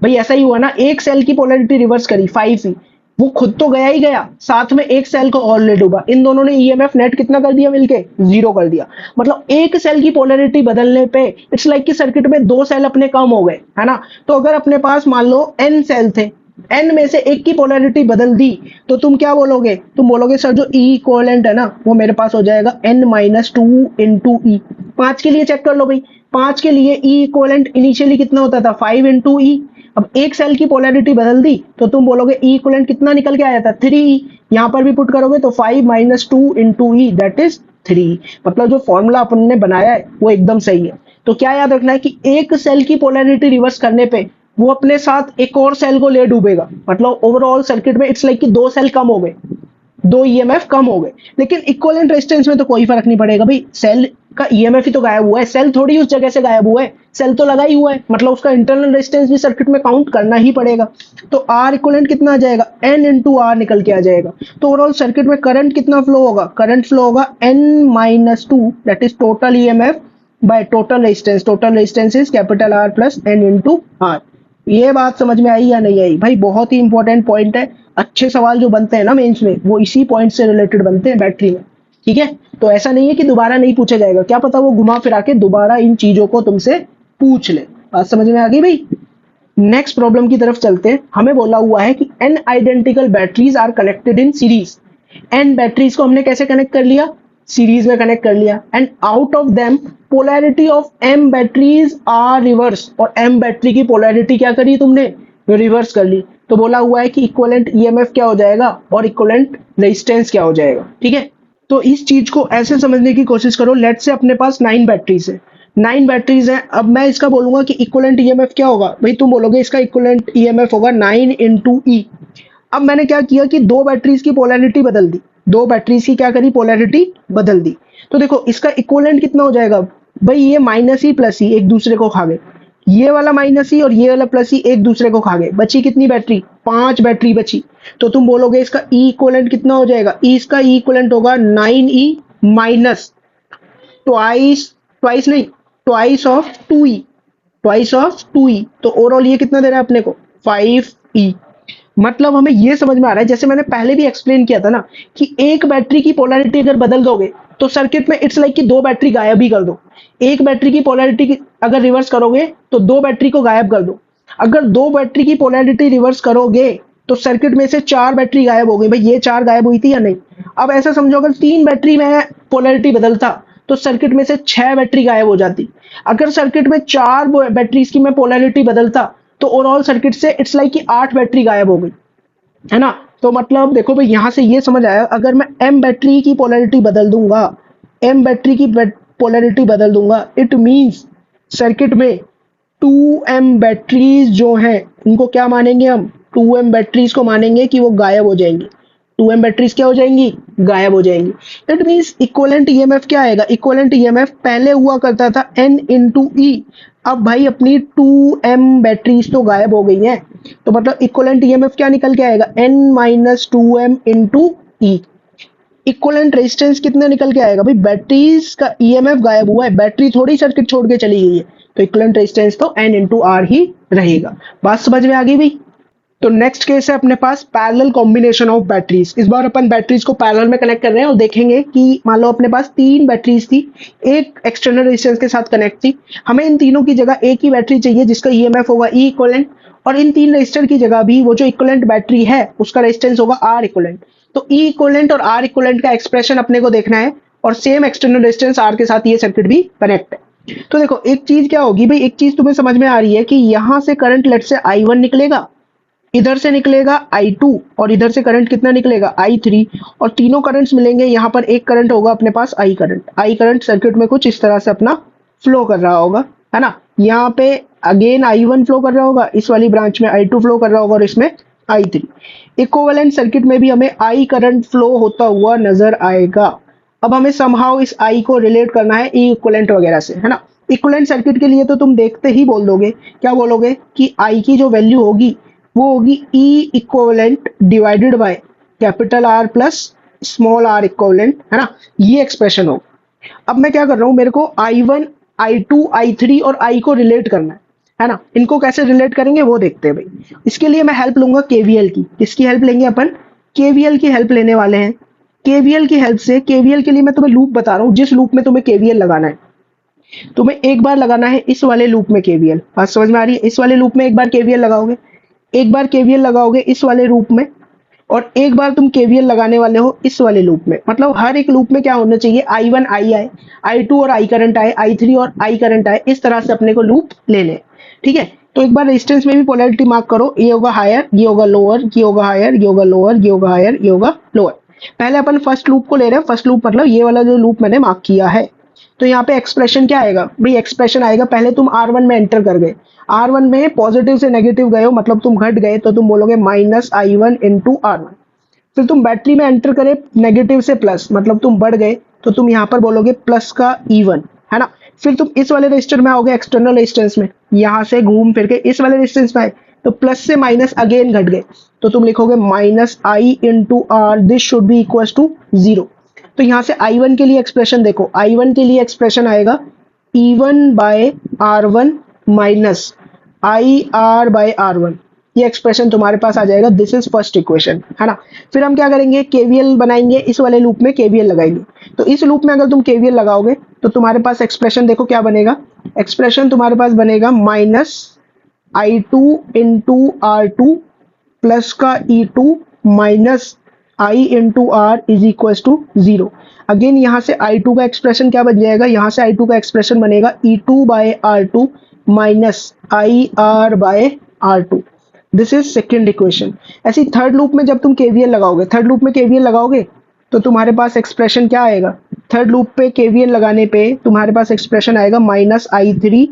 S1: भाई ऐसा ही हुआ ना, एक सेल की पोलैरिटी रिवर्स करी 5e, वो खुद तो गया ही गया, साथ में एक सेल को और ले डूबा। इन दोनों ने ईएमएफ नेट कितना कर दिया मिलके? 0 कर दिया। मतलब एक सेल की पोलैरिटी बदलने पे इट्स लाइक कि सर्किट में 2 सेल अपने कम हो गए, है ना। तो अगर अपने पास मान लो n सेल थे, n में से एक की पोलैरिटी बदल दी, तो तुम क्या बोलोगे? तुम बोलोगे सर जो ई इक्विवेलेंट है ना, वो मेरे पास हो जाएगा n माइनस 2 इंटू ई। 5 के लिए चेक कर लो भाई, 5 के लिए ई इक्विवेलेंट इनिशियली कितना होता था? 5 इंटू ई। अब एक सेल की पोलैरिटी बदल दी, तो तुम बोलोगे ई इक्विवेलेंट कितना निकल के आया था? 3e। यहां पर भी पुट करोगे तो 5 minus 2 into E, that is 3। मतलब जो फॉर्मूला अपन ने बनाया है वो एकदम सही है। तो क्या याद रखना है कि एक सेल की पोलैरिटी रिवर्स करने पे वो अपने साथ एक और सेल को ले डूबेगा। मतलब ओवरऑल सर्किट में इट्स लाइक कि 2 सेल कम हो गए, 2 ईएमएफ कम हो गए। लेकिन इक्विवेलेंट रेजिस्टेंस में तो कोई फर्क नहीं पड़ेगा भाई, सेल का ईएमएफ ही तो गायब हुआ है, सेल थोड़ी उस जगह से गायब हुआ है, सेल तो लगा ही हुआ है, मतलब उसका इंटरनल रेजिस्टेंस भी सर्किट में काउंट करना ही पड़ेगा। तो आर इक्विवेलेंट कितना आ जाएगा? n इंटू आर निकल के आ जाएगा। तो ओवरऑल सर्किट में करंट कितना फ्लो होगा? करंट फ्लो होगा n minus 2, that is total EMF by total resistance. Total resistance is capital R plus n into R. ये बात समझ में आई या नहीं आई भाई? बहुत ही इंपॉर्टेंट पॉइंट है। अच्छे सवाल जो बनते हैं ना मेंस में, वो इसी पॉइंट से रिलेटेड बनते हैं बैटरी में, ठीक है। तो ऐसा नहीं है कि दोबारा नहीं पूछा जाएगा, क्या पता वो घुमा फिरा के दोबारा इन चीजों को तुमसे पूछ ले। बात समझ में आ गई भाई? नेक्स्ट प्रॉब्लम की तरफ चलते हैं। हमें बोला हुआ है कि n identical batteries are connected in series. n batteries को हमने कैसे कनेक्ट कर लिया? सीरीज में कनेक्ट कर लिया। And out of them polarity of m batteries are reverse. और m बैटरी की पोलैरिटी क्या करी तुमने? रिवर्स कर ली। तो बोला हुआ है कि इक्विवेलेंट ईएमएफ क्या हो जाएगा और इक्विवेलेंट रेजिस्टेंस क्या हो जाएगा, ठीक है। तो इस चीज को ऐसे समझने की कोशिश करो, लेट से अपने पास 9 बैटरीज है, 9 बैटरीज है। अब मैं इसका बोलूंगा कि इक्विवेलेंट ईएमएफ क्या होगा भाई, तुम बोलोगे इसका इक्विवेलेंट ईएमएफ होगा 9 इंटू ई। अब मैंने क्या किया कि 2 बैटरीज की पोलैरिटी बदल दी, 2 बैटरीज की क्या करी? पोलैरिटी बदल दी। तो देखो इसका इक्विवेलेंट कितना हो जाएगा भाई? ये माइनस ई प्लस ई एक दूसरे को खा गए, ये वाला माइनस ई और ये वाला प्लस ई एक दूसरे को खा गए। बची कितनी बैटरी? 5 बैटरी बची। तो तुम बोलोगे इसका ई इक्विवेलेंट कितना हो जाएगा? इसका ई इक्विवेलेंट होगा 9e माइनस ट्वाइस, ट्वाइस नहीं, twice of 2e, twice of 2e। तो ओवरऑल ये कितना दे रहा है अपने को? 5e। मतलब हमें ये समझ में आ रहा है, जैसे मैंने पहले भी एक्सप्लेन किया था ना, कि एक बैटरी की पोलैरिटी अगर बदल दोगे तो सर्किट में इट्स लाइक कि 2 बैटरी गायब ही कर दो। एक बैटरी की पोलैरिटी अगर रिवर्स करोगे तो 2 बैटरी को गायब कर दो। अगर 2 बैटरी की पोलैरिटी रिवर्स करोगे तो सर्किट में से 4 बैटरी गायब हो गई। भाई ये 4 गायब हुई थी या नहीं? अब ऐसा समझो अगर 3 बैटरी में पोलैरिटी बदलता तो सर्किट में से 6 बैटरी गायब हो जाती। अगर सर्किट में 4 बैटरीज की मैं पोलैरिटी बदलता तो ओवरऑल सर्किट से इट्स लाइक कि 8 बैटरी गायब हो गई, है ना। तो मतलब देखो भाई यहां से ये समझ आया, अगर मैं m बैटरी की पोलैरिटी बदल दूंगा, m बैटरी की पोलैरिटी बदल दूंगा, इट मींस सर्किट में 2m बैटरीज जो हैं उनको क्या मानेंगे हम? 2m बैटरीज को मानेंगे कि वो गायब हो जाएंगी। 2m बैटरीज क्या हो जाएंगी? गायब हो जाएंगी। इट मींस इक्विवेलेंट ईएमएफ क्या आएगा? इक्विवेलेंट ईएमएफ पहले हुआ करता था n इंटू ई। अब भाई अपनी 2m बैटरीज तो गायब हो गई हैं, तो मतलब इक्विवेलेंट ईएमएफ क्या निकल के आएगा? n माइनस 2m इंटू ई। इक्विवेलेंट रेजिस्टेंस कितना निकल के आएगा भाई? बैटरीज का ईएमएफ गायब हुआ है, बैटरी थोड़ी सर्किट छोड़ के चली गई है, तो इक्विवेलेंट रेजिस्टेंस तो n इंटू आर ही रहेगा। बात समझ में आ गई भाई? तो नेक्स्ट केस है अपने पास पैरेलल कॉम्बिनेशन ऑफ बैटरीज। इस बार अपन बैटरीज को पैरेलल में कनेक्ट कर रहे हैं और देखेंगे कि मान लो अपने पास 3 बैटरीज थी, एक एक्सटर्नल रेजिस्टेंस के साथ कनेक्ट थी। हमें इन तीनों की जगह एक ही बैटरी चाहिए जिसका ईएमएफ होगा ई इक्विवेलेंट, और इन 3 रेजिस्टर की जगह भी वो जो इक्विवेलेंट बैटरी है उसका रेजिस्टेंस होगा आर इक्विवेलेंट। तो ई इक्विवेलेंट और आर इक्विवेलेंट का एक्सप्रेशन अपने को देखना है, और सेम एक्सटर्नल रेजिस्टेंस आर के साथ ये सर्किट भी कनेक्ट है। तो देखो एक चीज क्या होगी भाई, एक चीज तुम्हें समझ में आ रही है कि यहाँ से करंट लेट से I1 निकलेगा, इधर से निकलेगा I2 और इधर से करंट कितना निकलेगा I3, और तीनों करंट्स मिलेंगे। यहाँ पर एक करंट होगा अपने पास आई करंट सर्किट में कुछ इस तरह से अपना फ्लो कर रहा होगा, है ना। यहाँ पे अगेन I1 फ्लो कर रहा होगा, इस वाली ब्रांच में I2 फ्लो कर रहा होगा और इसमें I3। इक्विवेलेंट सर्किट में भी हमें I करंट फ्लो होता हुआ नजर आएगा। अब हमें समहाउ इस I को रिलेट करना है ई इक्विवेलेंट वगैरह से, है ना। इक्विवेलेंट सर्किट के लिए तो तुम देखते ही बोल दोगे, क्या बोलोगे कि I की जो वैल्यू होगी वो होगी E equivalent divided by capital R plus small R equivalent, है ना। ये एक्सप्रेशन हो। अब मैं क्या कर रहा हूं, मेरे को I1 I2 I3 और I को रिलेट करना है ना। इनको कैसे रिलेट करेंगे वो देखते हैं भाई। इसके लिए मैं हेल्प लूंगा केवीएल की। किसकी हेल्प लेंगे अपन, केवीएल की हेल्प लेने वाले हैं। केवीएल की हेल्प से, केवीएल के लिए मैं तुम्हें लूप बता रहा हूँ, जिस लूप में तुम्हें केवीएल लगाना है, तुम्हें एक बार लगाना है इस वाले लूप में केवीएल। बात समझ में आ रही है, इस वाले लूप में एक बार केवीएल लगाओगे, एक बार केवीएल लगाओगे इस वाले लूप में, और एक बार तुम केवीएल लगाने वाले हो इस वाले लूप में। मतलब हर एक लूप में क्या होना चाहिए, I1 I आए, I2 और I करंट आए, I3 और I करंट आए, इस तरह से अपने को लूप लेने, ठीक है। तो एक बार रेजिस्टेंस में भी पोलैरिटी मार्क करो, ये होगा हायर, ये होगा लोअर, ये होगा हायर, ये होगा लोअर, ये होगा हायर, ये होगा लोअर। पहले अपन फर्स्ट लूप को ले रहे हैं। फर्स्ट लूप मतलब ये वाला जो लूप मैंने मार्क किया है। तो यहाँ पे एक्सप्रेशन क्या आएगा भाई, एक्सप्रेशन आएगा, पहले तुम R1 में एंटर कर गए, R1 में पॉजिटिव से नेगेटिव गए हो, मतलब तुम घट गए, तो तुम बोलोगे माइनस I1 इंटू R1। फिर तुम बैटरी में एंटर करे नेगेटिव से प्लस, मतलब तुम बढ़ गए, तो तुम यहाँ पर बोलोगे प्लस का E1, है ना। फिर तुम इस वाले रजिस्टर में आओगे, एक्सटर्नल रेजिस्टेंस में, यहाँ से घूम फिर के इस वाले रेजिस्टेंस में आए, तो प्लस से माइनस अगेन घट गए, तो तुम लिखोगे minus I into R, this should be equal to 0। तो यहाँ से I1 के लिए एक्सप्रेशन देखो, I1 के लिए एक्सप्रेशन आएगा E1 by R1 minus IR bye R1। ये एक्सप्रेशन तुम्हारे पास आ जाएगा। दिस इज फर्स्ट इक्वेशन, है ना। फिर हम क्या करेंगे, केवीएल बनाएंगे, इस वाले लूप में केवीएल लगाएंगे। तो इस लूप में अगर तुम केवीएल लगाओगे तो तुम्हारे पास एक्सप्रेशन देखो क्या बनेगा, एक्सप्रेशन तुम्हारे पास बनेगा minus I2 into R2 plus का E2 minus I into R is equal to 0। Again यहाँ से I2 का एक्सप्रेशन क्या बन जाएगा, यहाँ से I2 का एक्सप्रेशन बनेगा E2 by R2 minus IR by R2। This is second equation. ऐसी थर्ड लूप में जब तुम केवीएल लगाओगे, थर्ड लूप में केवीएल लगाओगे तो तुम्हारे पास एक्सप्रेशन क्या आएगा, थर्ड लूप पे केवीएल लगाने पे तुम्हारे पास एक्सप्रेशन आएगा माइनस I3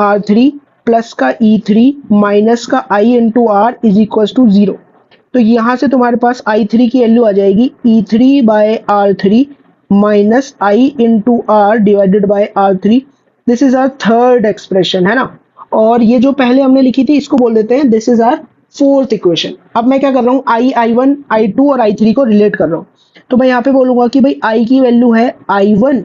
S1: R3 प्लस का E3 माइनस का I into R is equal to 0। तो यहाँ से तुम्हारे पास I3 की वैल्यू आ जाएगी E3 by R3 minus I into R divided by R3। This is our third expression, है ना। और ये जो पहले हमने लिखी थी इसको बोल देते हैं this is our fourth equation. अब मैं क्या कर रहा हूँ, I1 I2 और I3 को रिलेट कर रहा हूँ। तो मैं यहाँ पे बोलूंगा कि भाई I की वैल्यू है I1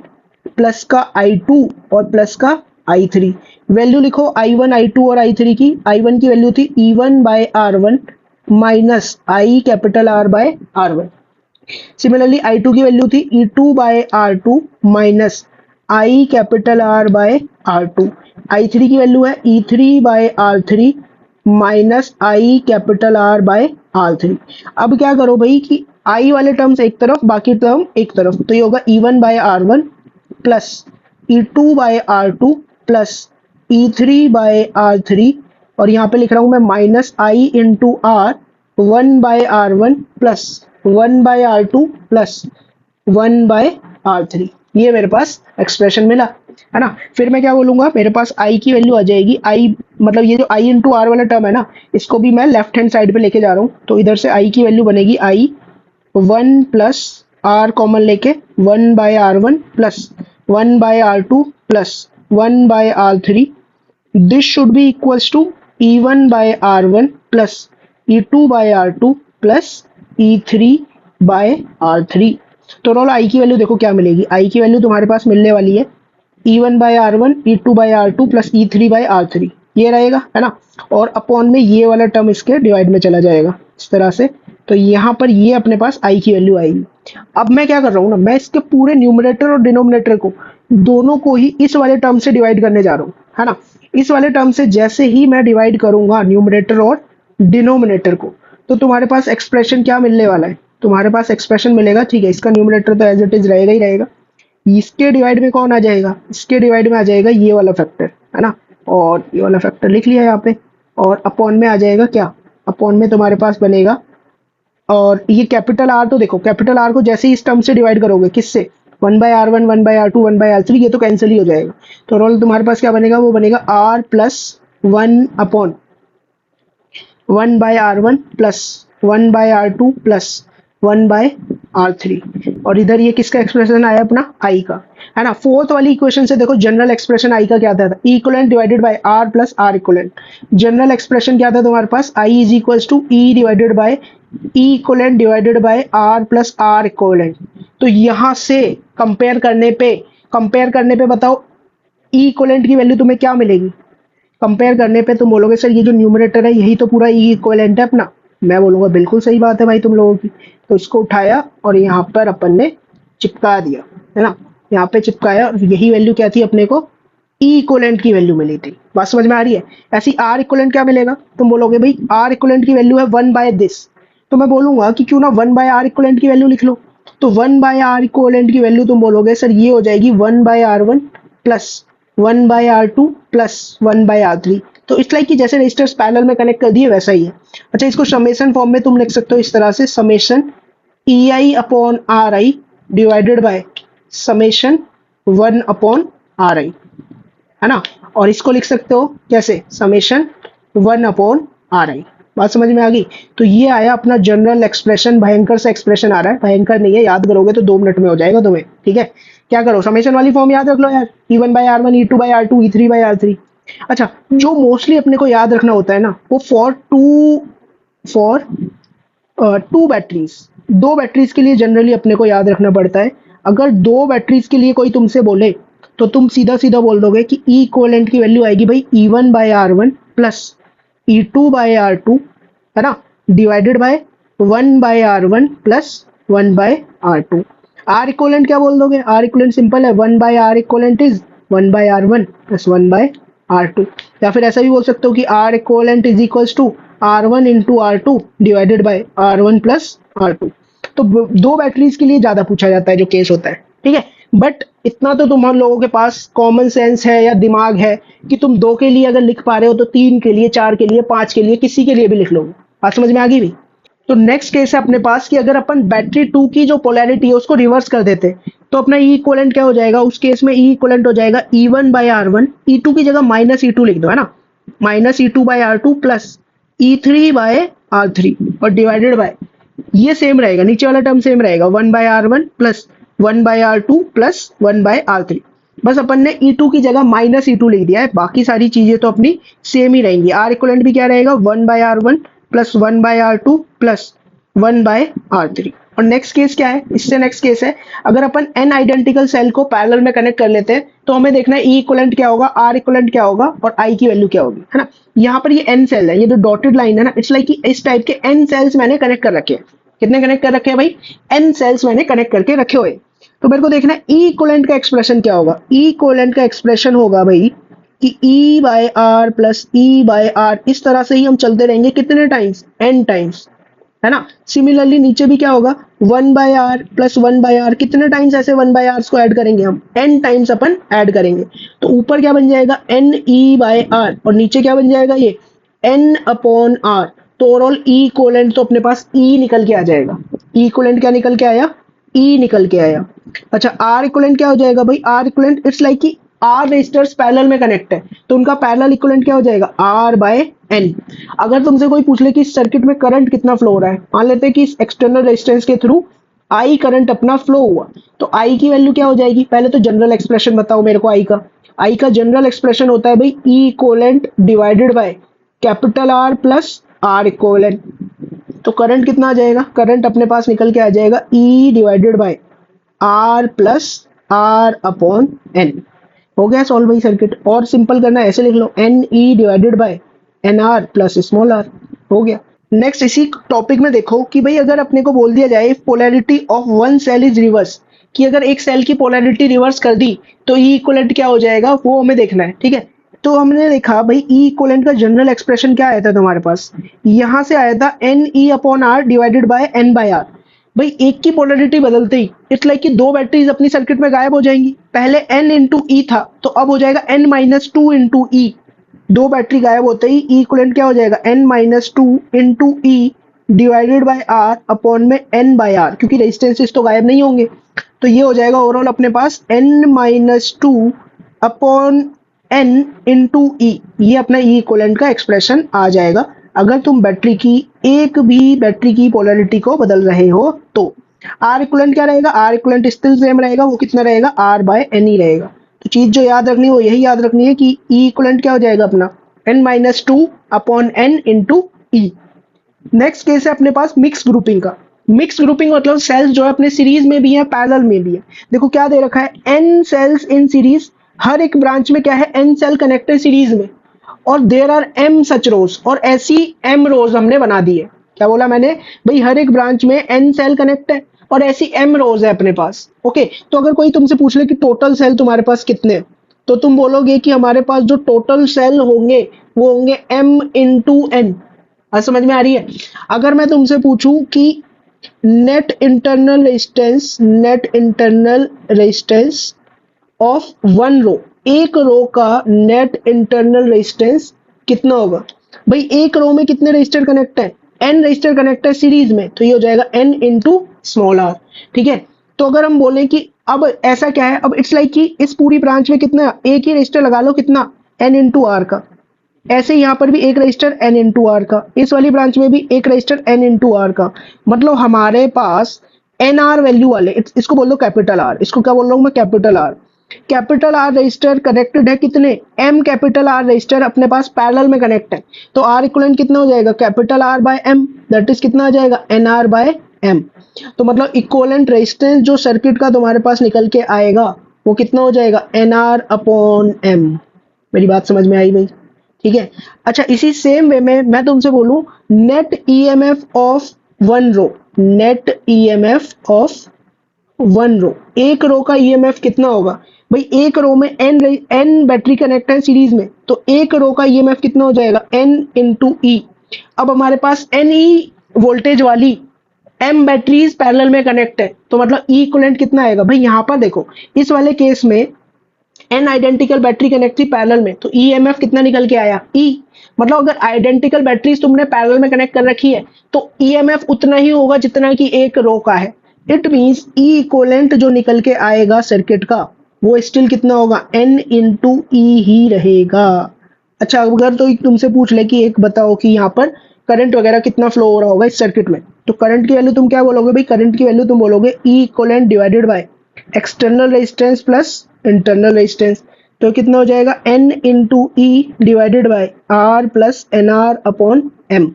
S1: प्लस का I2 और प्लस का I3। वैल्यू लिखो I1 I2 और I3 की। I1 की वैल्यू थी E1 by R1 minus I capital R by R1। Similarly I2 की वैल्यू थी E2 by R2 minus I capital R by R2। I3 की वैल्यू है E3 by R3 minus I capital R by R3। अब क्या करो भाई कि I वाले टर्म्स एक तरफ, बाकी टर्म एक तरफ, तो ये होगा E1 by R1 plus E2 by R2 plus E3 by R3, और यहाँ पे लिख रहा हूँ मैं minus I into R 1 by R1 plus 1 by R2 plus 1 by R3। ये मेरे पास एक्सप्रेशन मिला, है ना। फिर मैं क्या बोलूंगा, मेरे पास I की वैल्यू आ जाएगी, I मतलब ये जो I इंटू आर वाला टर्म है ना, इसको भी मैं लेफ्ट हैंड साइड पे लेके जा रहा हूँ। तो इधर से I की वैल्यू बनेगी I 1 प्लस R कॉमन लेके 1 by R1 plus 1 by R2 plus 1 by R3। This should be equals to E1 by R1 plus E2 by R2 plus E3 by R3। तो रोल I की value देखो क्या मिलेगी, I की value तुम्हारे पास मिलने वाली है E1 by R1 E2 by R2 plus E3 by R3, ये रहेगा, है ना। और अपॉन में ये वाला टर्म इसके डिवाइड में चला जाएगा इस तरह से। तो यहाँ पर ये अपने पास I की वैल्यू आएगी। अब मैं क्या कर रहा हूँ ना, मैं इसके पूरे न्यूमरेटर और डिनोमिनेटर को, दोनों को ही इस वाले टर्म से डिवाइड करने जा रहा हूँ, है ना। इस वाले टर्म से जैसे ही मैं डिवाइड करूंगा न्यूमरेटर और डिनोमिनेटर को, तो तुम्हारे पास एक्सप्रेशन क्या मिलने वाला है, तुम्हारे पास एक्सप्रेशन मिलेगा, ठीक है। इसका न्यूमरेटर तो एज इट इज रहेगा ही रहेगा, इसके डिवाइड में कौन आ जाएगा, इसके डिवाइड में आ जाएगा ये वाला फैक्टर, है ना, और ये वाला फैक्टर लिख लिया यहाँ पे, और अपॉन में आ जाएगा क्या, अपॉन में तुम्हारे पास बनेगा, और ये कैपिटल आर, तो देखो कैपिटल आर को जैसे ही इस टर्म से डिवाइड करोगे, किससे, 1/r1 1/r2 1/r3, ये तो कैंसिल ही हो जाएगा, तो रोल तुम्हारे पास क्या बनेगा, वो बनेगा r plus 1/r1 plus 1/r2 plus 1/r3, और इधर ये किसका एक्सप्रेशन आया, अपना i का, है ना। फोर्थ वाली इक्वेशन से देखो जनरल एक्सप्रेशन i का क्या था, equivalent divided by r plus r equivalent. General expression क्या था तुम्हारे पास, i is equals to e divided by e equivalent divided by r plus r equivalent. तो यहाँ से कंपेयर करने पे बताओ e इक्वलेंट की वैल्यू तुम्हें क्या मिलेगी, कंपेयर करने पे तुम बोलोगे सर ये जो न्यूमरेटर है यही तो पूरा ई इक्विवेलेंट है अपना, मैं बोलूंगा बिल्कुल सही बात है भाई तुम लोगों की। तो इसको उठाया और यहाँ पर अपन ने चिपका दिया, है ना, यहाँ पे चिपकाया, और यही वैल्यू क्या थी अपने को, ई इक्विवेलेंट की वैल्यू मिली थी। बात समझ में आ रही है। ऐसी आर इक्विवेलेंट क्या मिलेगा, तुम बोलोगे भाई आर इक्विवेलेंट की वैल्यू है 1/दिस, तो मैं बोलूंगा कि क्यों ना 1/r इक्विवेलेंट की वैल्यू लिख लो। तो 1/r इक्विवेलेंट की वैल्यू तुम बोलोगे सर ये हो जाएगी 1/r1 plus 1/r2 plus 1/r3। तो इट्स लाइक कि जैसे रजिस्टर्स पैरेलल में कनेक्ट कर दिए वैसा ही है। अच्छा, इसको समेशन फॉर्म में तुम लिख सकते हो इस तरह से, summation ei upon are I divided by summation 1 upon are आई, है ना, और इसको लिख सकते हो कैसे, समेशन 1 अपॉन आर आई। बात समझ में आ गई। तो ये आया अपना जनरल एक्सप्रेशन, भयंकर सा एक्सप्रेशन आ रहा है, भयंकर नहीं है, याद करोगे तो 2 मिनट में हो जाएगा तुम्हें, ठीक है। क्या करो, समेशन वाली फॉर्म याद रख लो यार, e1/r1 e2/r2 e3/r3। अच्छा, जो मोस्टली अपने को याद रखना होता है ना, वो फॉर टू बैटरीज, 2 बैटरीज के लिए जनरली अपने को याद रखना पड़ता है। अगर 2 बैटरीज के लिए कोई तुमसे बोले तो तुम सीधा सीधा बोल दोगे कि ई इक्विवेलेंट की वैल्यू आएगी भाई e1/r1 प्लस e2/r2, है ना, divided by 1/r1 plus 1/r2। R equivalent क्या बोल दोगे, आर इक्विवेलेंट सिंपल है, 1/r equivalent is 1/r1 plus 1/r2। या फिर ऐसा भी बोल सकते हो कि R equivalent is equals to r1 into r2 divided by r1 plus r2। तो 2 बैटरीज के लिए ज्यादा पूछा जाता है जो केस होता है, ठीक है। बट इतना तो तुम लोगों के पास कॉमन सेंस है या दिमाग है कि तुम 2 के लिए अगर लिख पा रहे हो तो 3 के लिए, 4 के लिए, 5 के लिए, किसी के लिए भी लिख लोगे। बात समझ में आ गई भी। तो नेक्स्ट केस है अपने पास कि अगर अपन बैटरी 2 की जो पोलैरिटी है उसको रिवर्स कर देते तो अपना ई इक्विवेलेंट क्या हो जाएगा, उस केस में ई इक्विवेलेंट हो जाएगा e1/r1, e2 की जगह माइनस e2 लिख दो, है ना, माइनस e2/r2 प्लस e3/r3 और डिवाइडेड बाय, ये सेम रहेगा, नीचे वाला टर्म सेम रहेगा, 1/r1 plus 1/r2 plus 1/r3। बस अपन ने e2 की जगह माइनस e2 लिख दिया है, बाकी सारी चीजें तो अपनी सेम ही रहेंगी। आर इक्विवेलेंट भी क्या रहेगा, 1/r1 plus 1/r2 plus 1/r3। और नेक्स्ट केस क्या है, इससे नेक्स्ट केस है, अगर अपन n आइडेंटिकल सेल को पैरेलल में कनेक्ट कर लेते हैं तो हमें देखना है ई इक्विवेलेंट क्या होगा, आर इक्विवेलेंट क्या होगा और आई की वैल्यू क्या होगी, है ना। यहाँ पर ये n सेल है, ये जो डॉटेड लाइन है ना, इट्स लाइक कि इस टाइप के n सेल्स मैंने कनेक्ट कर रखे हैं। कितने कनेक्ट कर रखे हैं भाई, n सेल्स मैंने कनेक्ट करके रखे हुए। तो मेरे को देखना है ई इक्विवेलेंट का एक्सप्रेशन क्या होगा। ई इक्विवेलेंट का एक्सप्रेशन होगा भाई कि e/r प्लस e/r, इस तरह से ही हम चलते रहेंगे कितने टाइम्स, n टाइम्स, है ना। सिमिलरली नीचे भी क्या होगा, 1/r प्लस 1/r, कितने टाइम्स ऐसे 1/r को ऐड करेंगे हम, n टाइम्स अपन ऐड करेंगे। तो ऊपर क्या बन जाएगा, ne/r, और नीचे क्या बन जाएगा, ये n अपॉन r। तो ओवरऑल ई इक्विवेलेंट तो अपने पास e निकल के आ जाएगा। ई इक्विवेलेंट क्या निकल के आया, e निकल के आया। अच्छा, आर इक्विवेलेंट क्या हो जाएगा भाई, आर इक्विवेलेंट इट्स लाइक कि आर रेजिस्टर्स पैरेलल में कनेक्ट है तो उनका पैरेलल इक्विवेलेंट क्या हो जाएगा, R/N। अगर तुमसे कोई पूछ ले कि इस सर्किट में करंट कितना फ्लो हो रहा है, मान लेते हैं कि इस एक्सटर्नल रेजिस्टेंस के थ्रू I करंट अपना फ्लो हुआ, तो I की वैल्यू क्या हो जाएगी, पहले तो जनरल एक्सप्रेशन बताओ मेरे को। I का जनरल एक्सप्रेशन होता है भाई E equivalent divided by capital R plus R equivalent. तो करंट कितना आ जाएगा, करंट अपने पास निकल के आ जाएगा E divided by R plus R upon N। हो गया सॉल्व भाई सर्किट। और सिंपल करना है, ऐसे लिख लो, NE divided by NR plus small r, हो गया। नेक्स्ट इसी टॉपिक में देखो कि भाई अगर अपने को बोल दिया जाए polarity of one cell is reverse, कि अगर एक सेल की पोलैरिटी रिवर्स कर दी तो ई इक्विवेलेंट क्या हो जाएगा, वो हमें देखना है, ठीक है। तो हमने देखा भाई ई इक्विवेलेंट का जनरल एक्सप्रेशन क्या आया था तुम्हारे पास, यहाँ से आया था NE upon R divided by N/R। भाई एक की पोलरिटी बदलते ही इट्स लाइक कि दो बैटरीज अपनी सर्किट में गायब हो जाएंगी। पहले n इंटू ई था तो अब हो जाएगा n माइनस टू इंटू ई। दो बैटरी गायब होते ही ई इक्वलेंट क्या हो जाएगा, n minus two into E divided by R upon में n बाय आर, क्योंकि रेजिस्टेंसेस तो गायब नहीं होंगे। तो ये हो जाएगा ओवरऑल अपने पास n minus two upon n into E. ये अपना ई इक्वलेंट का एक्सप्रेशन आ जाएगा अगर तुम बैटरी की एक भी बैटरी की पोलैरिटी को बदल रहे हो तो। आर इक्वलेंट क्या रहेगा, आर इक्वलेंट स्टिल सेम रहेगा, वो कितना रहेगा, आर बाय एन ही रहेगा। तो चीज जो याद रखनी है वो यही याद रखनी है कि ई इक्वलेंट क्या हो जाएगा अपना, N minus two upon N into E. Next case है अपने पास मिक्स ग्रुपिंग का। मिक्स ग्रुपिंग मतलब सेल्स जो है अपने सीरीज में भी है पैरेलल में भी है। देखो क्या दे रखा है, एन सेल्स इन सीरीज, हर एक ब्रांच में क्या है, एन सेल कनेक्टेड सीरीज में, और देर आर एम सच रोज, और ऐसी एम रोज हमने बना दी है। क्या बोला मैंने, भाई हर एक ब्रांच में एन सेल कनेक्ट है और ऐसी एम रोज है अपने पास। ओके, तो अगर कोई तुमसे पूछ ले कि टोटल सेल तुम्हारे पास कितने हैं, तो तुम बोलोगे कि हमारे पास जो टोटल सेल होंगे वो होंगे एम इंटू एन। समझ में आ रही है। अगर मैं तुमसे पूछूं कि net internal resistance of one row, एक रो का नेट इंटरनल रेजिस्टेंस कितना होगा, भाई एक रो में कितने रजिस्टर कनेक्ट है, एन रजिस्टर कनेक्ट है सीरीज में, तो ये हो जाएगा एन इंटू स्मॉल आर। ठीक है, तो अगर हम बोलें कि अब ऐसा क्या है, अब इट्स लाइक कि इस पूरी ब्रांच में कितना, एक ही रजिस्टर लगा लो, कितना, एन इंटू आर का। ऐसे यहाँ पर भी एक रजिस्टर एन इंटू आर का, इस वाली ब्रांच में भी एक रजिस्टर एन इंटू आर का। मतलब हमारे पास एन आर वैल्यू वाले, इसको बोल दो कैपिटल आर, इसको क्या बोल रहा हूँ मैं, capital R. Capital R register connected है कितने, एम कैपिटल आर रजिस्टर अपने पास पैरेलल में कनेक्ट है। तो आर इक्वलेंट कितना हो जाएगा, capital R by M, that is कितना आ जाएगा, एन आर बाय एम। तो मतलब इक्वलेंट रेजिस्टेंस जो सर्किट का तुम्हारे पास निकल के आएगा वो कितना हो जाएगा, एन आर अपॉन एम। मेरी बात समझ में आई भाई, ठीक है। अच्छा, इसी सेम वे में मैं तुमसे बोलूं net EMF of one row, net EMF of one row, एक रो का ईएमएफ कितना होगा, भाई एक रो में एन बैटरी कनेक्ट है सीरीज में, तो एक रो का ईएमएफ कितना हो जाएगा, एन इंटू ई। अब हमारे पास एन ई वोल्टेज वाली एम बैटरीज पैरेलल में कनेक्ट है, तो मतलब ई इक्विवेलेंट कितना आएगा, भाई यहाँ पर देखो इस वाले केस में एन आइडेंटिकल बैटरी कनेक्ट थी पैरेलल में, तो ईएमएफ कितना निकल के आया, ई। मतलब अगर आइडेंटिकल बैटरीज तुमने पैरेलल में कनेक्ट कर रखी है तो ईएमएफ उतना ही होगा जितना कि एक रो का है। इट मींस ई इक्विवेलेंट जो निकल के आएगा सर्किट का वो स्टिल कितना होगा, एन इंटू ई ही रहेगा। अच्छा, अगर तो तुमसे पूछ ले कि एक बताओ कि यहाँ पर करंट वगैरह कितना फ्लो हो रहा होगा इस सर्किट में, तो करंट की वैल्यू तुम क्या बोलोगे, भाई करंट की वैल्यू तुम बोलोगे E equivalent divided by external resistance plus internal resistance. तो कितना हो जाएगा, N into E divided by R plus N R upon M.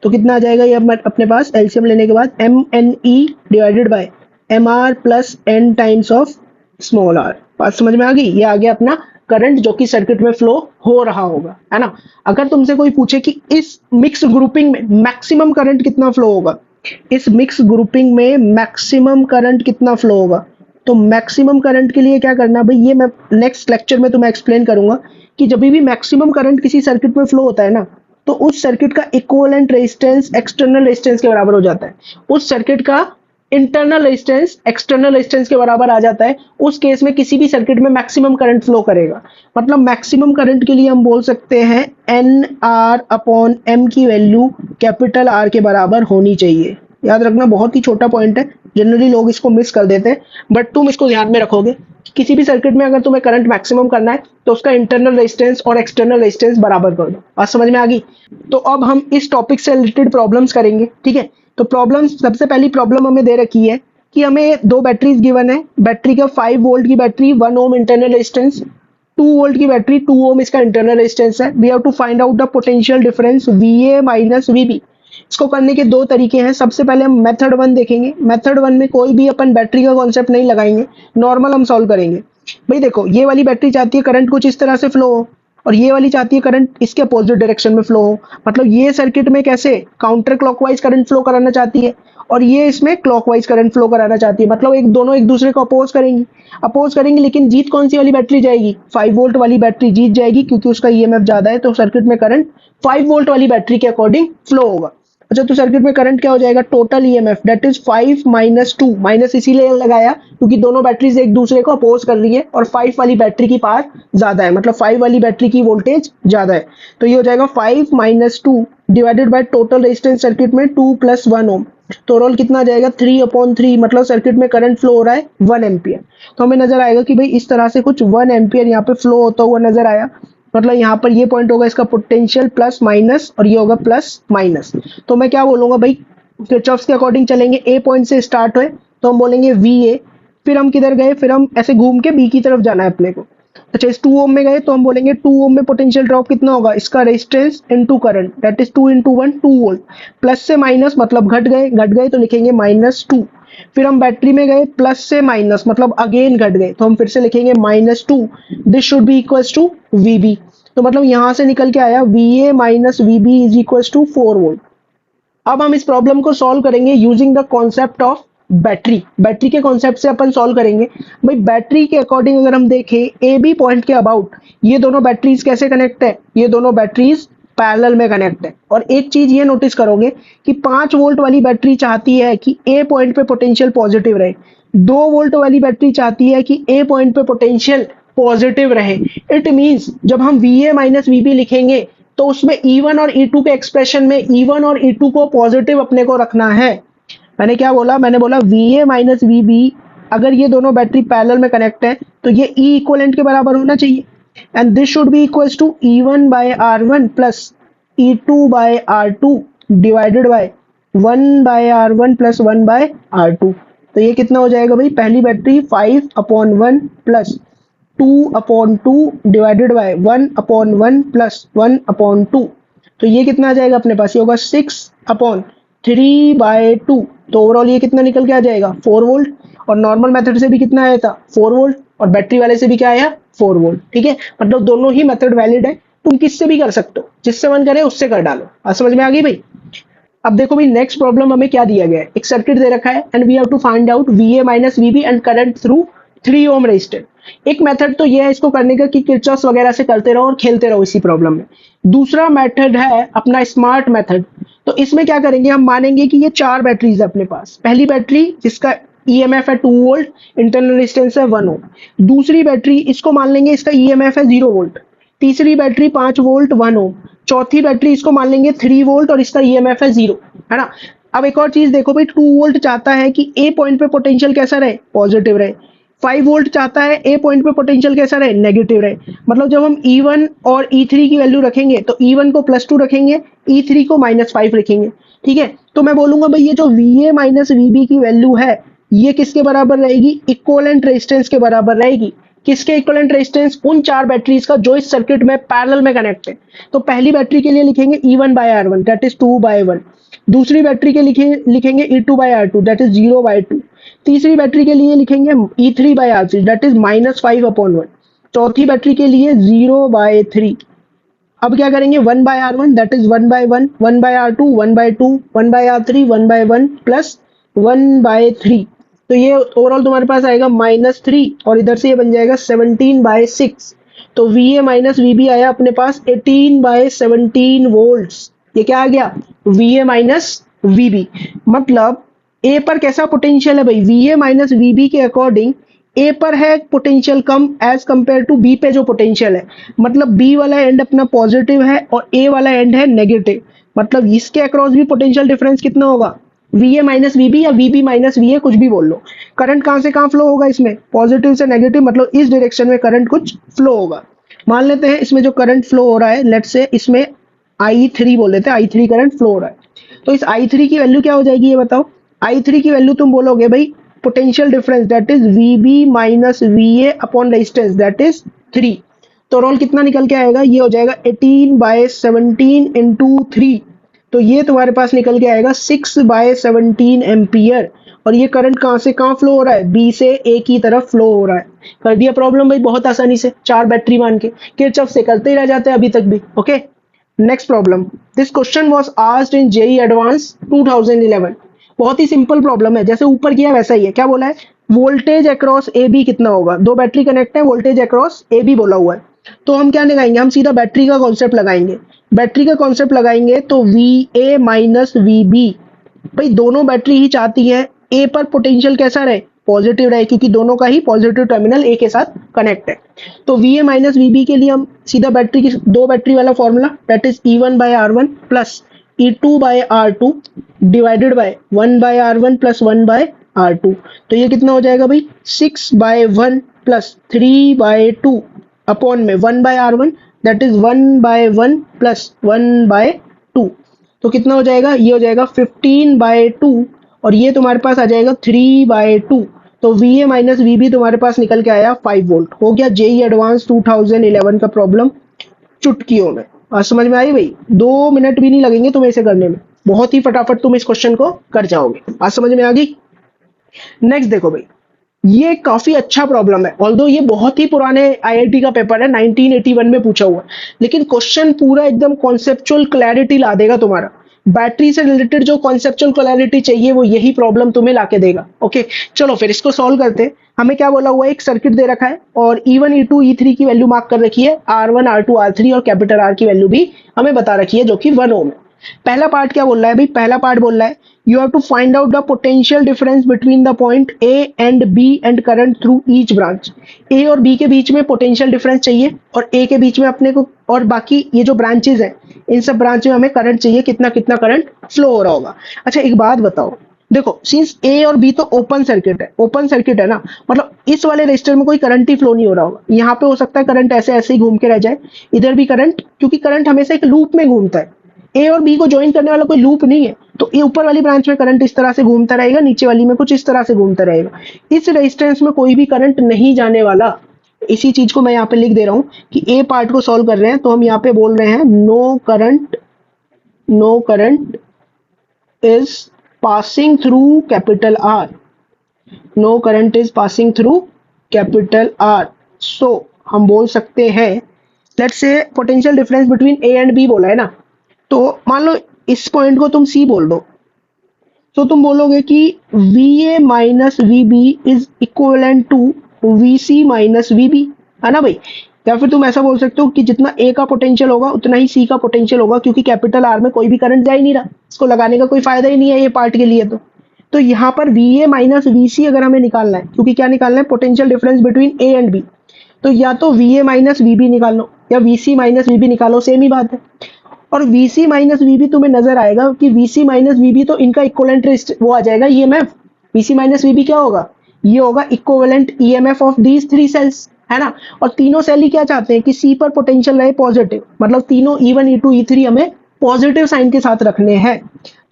S1: तो कितना आ जाएगा ये अपने पास एलसीएम लेने के बाद, M N E divided by M R plus N times of small R. बात समझ में आ गई, ये आ गया अपना करंट जो कि सर्किट में फ्लो हो रहा होगा, है ना। अगर तुमसे कोई पूछे कि इस मिक्स ग्रुपिंग में मैक्सिमम करंट कितना फ्लो होगा, इस मिक्स ग्रुपिंग में मैक्सिमम करंट कितना फ्लो होगा, तो मैक्सिमम करंट के लिए क्या करना भाई, ये मैं नेक्स्ट लेक्चर में तुम्हें एक्सप्लेन करूंगा कि जब भी मैक्सिमम करंट किसी सर्किट में फ्लो होता है ना, तो उस सर्किट का इक्विवेलेंट रेजिस्टेंस एक्सटर्नल रेजिस्टेंस के बराबर हो जाता है, उस सर्किट का इंटरनल रेजिस्टेंस एक्सटर्नल रेजिस्टेंस के बराबर आ जाता है। उस केस में किसी भी सर्किट में मैक्सिमम करंट फ्लो करेगा। मतलब मैक्सिमम करंट के लिए हम बोल सकते हैं एन आर अपॉन एम की वैल्यू कैपिटल आर के बराबर होनी चाहिए। याद रखना, बहुत ही छोटा पॉइंट है, जनरली लोग इसको मिस कर देते हैं, बट तुम इसको ध्यान में रखोगे कि किसी भी सर्किट में अगर तुम्हें करंट मैक्सिमम करना है तो उसका इंटरनल रेजिस्टेंस और एक्सटर्नल रेजिस्टेंस बराबर कर दो। बात समझ में आ गई। तो अब हम इस टॉपिक से रिलेटेड प्रॉब्लम्स करेंगे, ठीक है। तो प्रॉब्लम, सबसे पहली प्रॉब्लम हमें दे रखी है कि हमें दो बैटरीज गिवन है, बैटरी का 5 वोल्ट की बैटरी, 1 ओम इंटरनल रेजिस्टेंस, 2 वोल्ट की बैटरी, 2 ओम इसका इंटरनल रेजिस्टेंस है। We have to find out the potential difference VA minus VB। इसको करने के दो तरीके हैं। सबसे पहले हम मेथड 1 देखेंगे। मेथड 1 में कोई भी अपन बैटरी का कॉन्सेप्ट नहीं लगाएंगे, नॉर्मल हम सॉल्व करेंगे। भाई देखो, ये वाली बैटरी चाहती है करंट कुछ इस तरह से फ्लो हो, और ये वाली चाहती है करंट इसके अपोजिट डायरेक्शन में फ्लो हो। मतलब ये सर्किट में कैसे काउंटर क्लॉकवाइज करंट फ्लो कराना चाहती है, और ये इसमें क्लॉकवाइज करंट फ्लो कराना चाहती है। मतलब एक दोनों एक दूसरे को अपोज करेंगी, लेकिन जीत कौन सी वाली बैटरी जाएगी, 5 वोल्ट वाली बैटरी जीत जाएगी, क्योंकि उसका ईएमएफ ज्यादा है, तो सर्किट में करंट 5 वोल्ट वाली बैटरी के अकॉर्डिंग फ्लो होगा। अच्छा, तो सर्किट में करंट क्या हो जाएगा, total EMF that is 5 minus 2, minus इसीलिए लगाया क्योंकि दोनों बैटरीज एक दूसरे को अपोज कर रही है और 5 वाली बैटरी की पावर ज्यादा है, मतलब 5 वाली बैटरी की वोल्टेज ज्यादा है। तो ये हो जाएगा 5 minus 2 divided by total resistance circuit में 2 प्लस 1 ओम। तो ओवरऑल कितना आ जाएगा 3/3, मतलब सर्किट में करंट फ्लो हो रहा है 1 एम्पियर। तो हमें नजर आएगा कि भाई इस तरह से कुछ 1 एम्पियर यहाँ पे फ्लो होता हुआ नजर आया। मतलब यहाँ पर ये पॉइंट होगा इसका पोटेंशियल प्लस माइनस और ये होगा प्लस माइनस। तो मैं क्या बोलूंगा भाई, किरचॉफ्स के अकॉर्डिंग चलेंगे, ए पॉइंट से स्टार्ट हुए तो हम बोलेंगे वी ए, फिर हम किधर गए, फिर हम ऐसे घूम के बी की तरफ जाना है अपने को। अच्छा, इस 2 ओम में गए तो हम बोलेंगे 2 ओम में पोटेंशियल ड्रॉप कितना होगा, इसका resistance into current that is 2 into 1 2 volt. Plus से माइनस मतलब घट गए तो लिखेंगे -2। फिर हम बैटरी में गए प्लस से माइनस मतलब अगेन घट गए तो हम फिर से लिखेंगे -2। This should be equals to VB. तो मतलब यहां से निकल के आया V A minus VB is equals to 4 volt. अब हम इस प्रॉब्लम को सॉल्व करेंगे using the concept of battery. Battery के कॉन्सेप्ट से अपन सॉल्व करेंगे। भाई बैटरी के अकॉर्डिंग अगर हम देखें ए बी पॉइंट के अबाउट ये दोनों बैटरीज कैसे कनेक्ट है, ये दोनों बैटरीज पैरेलल में कनेक्ट है। और एक चीज ये नोटिस करोगे कि 5 वोल्ट वाली बैटरी चाहती है कि ए पॉइंट पे पोटेंशियल पॉजिटिव रहे, 2 वोल्ट वाली बैटरी चाहती है कि ए पॉइंट पे पोटेंशियल पॉजिटिव रहे। इट मींस जब हम वी ए माइनस वीबी लिखेंगे तो उसमें E1 और E2 के एक्सप्रेशन में E1 और E2 को पॉजिटिव अपने को रखना है। मैंने क्या बोला, मैंने बोला VA माइनस VB, अगर ये दोनों बैटरी पैरेलल में कनेक्ट है तो ये E इक्वलेंट के बराबर होना चाहिए and this should be equals to E1 by R1 plus E2 by R2 divided by 1 by R1 plus 1 by R2। तो ये कितना हो जाएगा भाई, पहली battery 5/1 plus 2/2 divided by 1/1 plus 1/2। तो ये कितना आ जाएगा अपने पास, ये होगा 6/3/2। तो ओवरऑल ये कितना निकल के आ जाएगा 4 वोल्ट। और नॉर्मल मेथड से भी कितना आया था 4 वोल्ट और बैटरी वाले से भी क्या आया 4 वोल्ट। ठीक है, मतलब दोनों ही मेथड वैलिड है, तुम किससे भी कर सकते हो, जिससे मन करे उससे कर डालो। आज समझ में आ गई भाई। अब देखो भाई नेक्स्ट प्रॉब्लम हमें क्या दिया गया है, एक सर्किट दे रखा है and we have to find out VA minus VB and current through 3 ohm resistor. एक मेथड तो ये है इसको करने का कि किरचॉफ वगैरह से करते रहो और खेलते रहो इसी प्रॉब्लम में। दूसरा मेथड है अपना स्मार्ट मेथड। तो इसमें क्या करेंगे, हम मानेंगे कि ये 4 बैटरीज है अपने पास। पहली बैटरी जिसका ईएमएफ है 2 वोल्ट, इंटरनल रेजिस्टेंस है 1 ओम। दूसरी बैटरी इसको मान लेंगे इसका ईएमएफ है 0 वोल्ट। तीसरी बैटरी 5 वोल्ट 1 ओम। चौथी बैटरी इसको मान लेंगे 3 वोल्ट और इसका ईएमएफ है 0, है ना। अब एक और चीज देखो भाई, 2 वोल्ट चाहता है कि ए पॉइंट पे पोटेंशियल कैसा रहे, पॉजिटिव रहे। 5 वोल्ट चाहता है ए पॉइंट पे पोटेंशियल कैसा रहे, नेगेटिव रहे। मतलब जब हम E1 और E3 की वैल्यू रखेंगे तो E1 को +2 रखेंगे, E3 को -5 रखेंगे। ठीक है, तो मैं बोलूंगा भाई ये जो VA माइनस VB की वैल्यू है ये किसके बराबर रहेगी, इक्विवेलेंट रेजिस्टेंस के बराबर रहेगी। किसके इक्विवेलेंट रेजिस्टेंस, उन 4 बैटरीज का जो इस सर्किट में पैरेलल में कनेक्ट है। तो पहली बैटरी के लिए लिखेंगे E1 by R1 that is 2/1। दूसरी बैटरी के लिखेंगे E2 by R2 that is 0/2। तीसरी बैटरी के लिए लिखेंगे E3 by R3 that is -5/1। चौथी बैटरी के लिए 0/3। अब क्या करेंगे 1/R1 that is 1/1, 1/R2 1/2, 1/R3 1/1 plus 1/3। तो ये ओवरऑल तुम्हारे पास आएगा -3 और इधर से ये बन जाएगा 17/6। तो VA माइनस VB आया अपने पास 18/17 वोल्ट्स। ये क्या आ गया VA माइनस VB। मतलब ए पर कैसा पोटेंशियल है भाई, VA माइनस VB के अकॉर्डिंग ए पर है पोटेंशियल कम एज कंपेयर टू बी पे जो पोटेंशियल है। मतलब बी वाला एंड अपना पॉजिटिव है और ए वाला एंड है नेगेटिव। मतलब इसके अक्रॉस भी पोटेंशियल डिफरेंस कितना होगा, VA माइनस VB या VB माइनस VA कुछ भी बोल लो। करंट कहां से कहां फ्लो होगा, इसमें पॉजिटिव से नेगेटिव, मतलब इस डायरेक्शन में करंट कुछ फ्लो होगा। मान लेते हैं इसमें जो करंट फ्लो हो रहा है, लेट्स से इसमें I3 बोल लेते हैं, I3 करंट फ्लो हो रहा है। तो इस I3 की वैल्यू क्या हो जाएगी ये बताओ। I3 की वैल्यू तुम बोलोगे भाई potential difference that is VB minus VA upon resistance that is 3। तो रोल कितना निकल के आएगा, ये हो जाएगा 18/17 इंटू 3। तो ये तुम्हारे पास निकल के आएगा 6/17 एम्पियर। और ये करंट कहां से कहां फ्लो हो रहा है, बी से ए की तरफ फ्लो हो रहा है। कर दिया प्रॉब्लम भाई बहुत आसानी से, 4 बैटरी मान के किरचॉफ से करते ही रह जाते हैं अभी तक भी। Okay, next problem. This question was asked in JEE advance 2011। बहुत ही सिंपल प्रॉब्लम है, जैसे ऊपर किया वैसा ही है। क्या बोला है, वोल्टेज अक्रॉस ए बी कितना होगा। 2 बैटरी कनेक्ट है, वोल्टेज अक्रॉस ए बी बोला हुआ है। तो हम क्या लगाएंगे, हम सीधा बैटरी का कॉन्सेप्ट लगाएंगे। बैटरी का कॉन्सेप्ट लगाएंगे तो VA माइनस VB, भाई दोनों बैटरी ही चाहती है ए पर पोटेंशियल कैसा रहे, पॉजिटिव रहे, क्योंकि दोनों का ही पॉजिटिव टर्मिनल ए के साथ कनेक्ट है। तो VA माइनस VB के लिए हम सीधा बैटरी की दो बैटरी वाला formula, that is E1 by R1 plus E2 by R2 divided by 1 by R1 plus 1 by R2। तो ये कितना हो जाएगा भाई, 6 बाय 1 प्लस 3 बाय 2 अपॉन में 1 by R1, that is 1 by 1 plus 1 by 2। तो कितना हो जाएगा, ये हो जाएगा 15 बाय 2 और ये तुम्हारे पास आ जाएगा 3 बाय 2। तो VA माइनस VB तुम्हारे पास निकल के आया 5 वोल्ट। हो गया JEE एडवांस 2011 का प्रॉब्लम चुटकियों में। आज समझ में आई भाई, 2 मिनट भी नहीं लगेंगे तुम्हें इसे करने में, बहुत ही फटाफट तुम इस क्वेश्चन को कर जाओगे। आज समझ में आ गई। नेक्स्ट देखो भाई, ये काफी अच्छा प्रॉब्लम है, ऑल्दो ये बहुत ही पुराने IIT का पेपर है, 1981 में पूछा हुआ, लेकिन क्वेश्चन पूरा एकदम कॉन्सेप्चुअल क्लैरिटी ला देगा तुम्हारा। बैटरी से रिलेटेड जो कॉन्सेप्चुअल क्लैरिटी चाहिए वो यही प्रॉब्लम तुम्हें लाके देगा। ओके चलो फिर इसको सॉल्व करते हैं। हमें क्या बोला हुआ है, एक सर्किट दे रखा है और E1 E2 E3 की वैल्यू मार्क कर रखी है, R1 R2 R3 और कैपिटल R की वैल्यू भी हमें बता रखी है जो कि 1 ओम है। पहला पार्ट क्या बोल रहा है भाई, पहला पार्ट बोल रहा है you have to find out the potential difference between the point A and B and current through each branch. A और B के बीच में पोटेंशियल डिफरेंस चाहिए और A के बीच में अपने को, और बाकी ये जो ब्रांचेज हैं इन सब ब्रांच में हमें करंट चाहिए, कितना कितना करंट फ्लो हो रहा होगा। अच्छा एक बात बताओ, देखो सिंस A और B तो ओपन सर्किट है, ओपन सर्किट है ना, मतलब इस वाले रजिस्टर में कोई करंट ही फ्लो नहीं हो रहा होगा। यहाँ पे हो सकता है करंट ऐसे ऐसे ही घूम के रह जाए, इधर भी करंट, क्योंकि करंट हमेशा एक लूप में घूमता है, ए और बी को ज्वाइन करने वाला कोई लूप नहीं है। तो ये ऊपर वाली ब्रांच में करंट इस तरह से घूमता रहेगा, नीचे वाली में कुछ इस तरह से घूमता रहेगा। इस रेजिस्टेंस में कोई भी करंट नहीं जाने वाला। इसी चीज को मैं यहाँ पे लिख दे रहा हूँ कि ए पार्ट को सॉल्व कर रहे हैं तो हम यहाँ पे बोल रहे हैं no current is passing through capital R, no current is passing through capital R. So हम बोल सकते हैं, let's say potential difference between A and B बोला है ना, तो मान लो इस पॉइंट को तुम सी बोल दो, तो तुम बोलोगे कि VA minus VB is equivalent to VC minus VB, है ना भाई। या फिर तुम ऐसा बोल सकते हो कि जितना A का पोटेंशियल होगा उतना ही C का पोटेंशियल होगा, क्योंकि कैपिटल R में कोई भी करंट जा ही नहीं रहा, इसको लगाने का कोई फायदा ही नहीं है ये पार्ट के लिए। तो यहाँ पर VA माइनस VC अगर हमें निकालना है, क्योंकि क्या निकालना है, potential difference between A and B, तो या तो VA माइनस VB निकालो या VC माइनस VB निकालो, सेम ही बात है। और VC माइनस VB तुम्हें नजर आएगा कि VC माइनस VB तो इनका इक्विवेलेंट वो आ जाएगा EMF। VC माइनस VB क्या होगा, ये होगा equivalent EMF of these 3 cells, है ना। और तीनों सेल ही क्या चाहते हैं कि C पर पोटेंशियल रहे पॉजिटिव, मतलब तीनों E1 E2 E3 हमें पॉजिटिव साइन के साथ रखने हैं।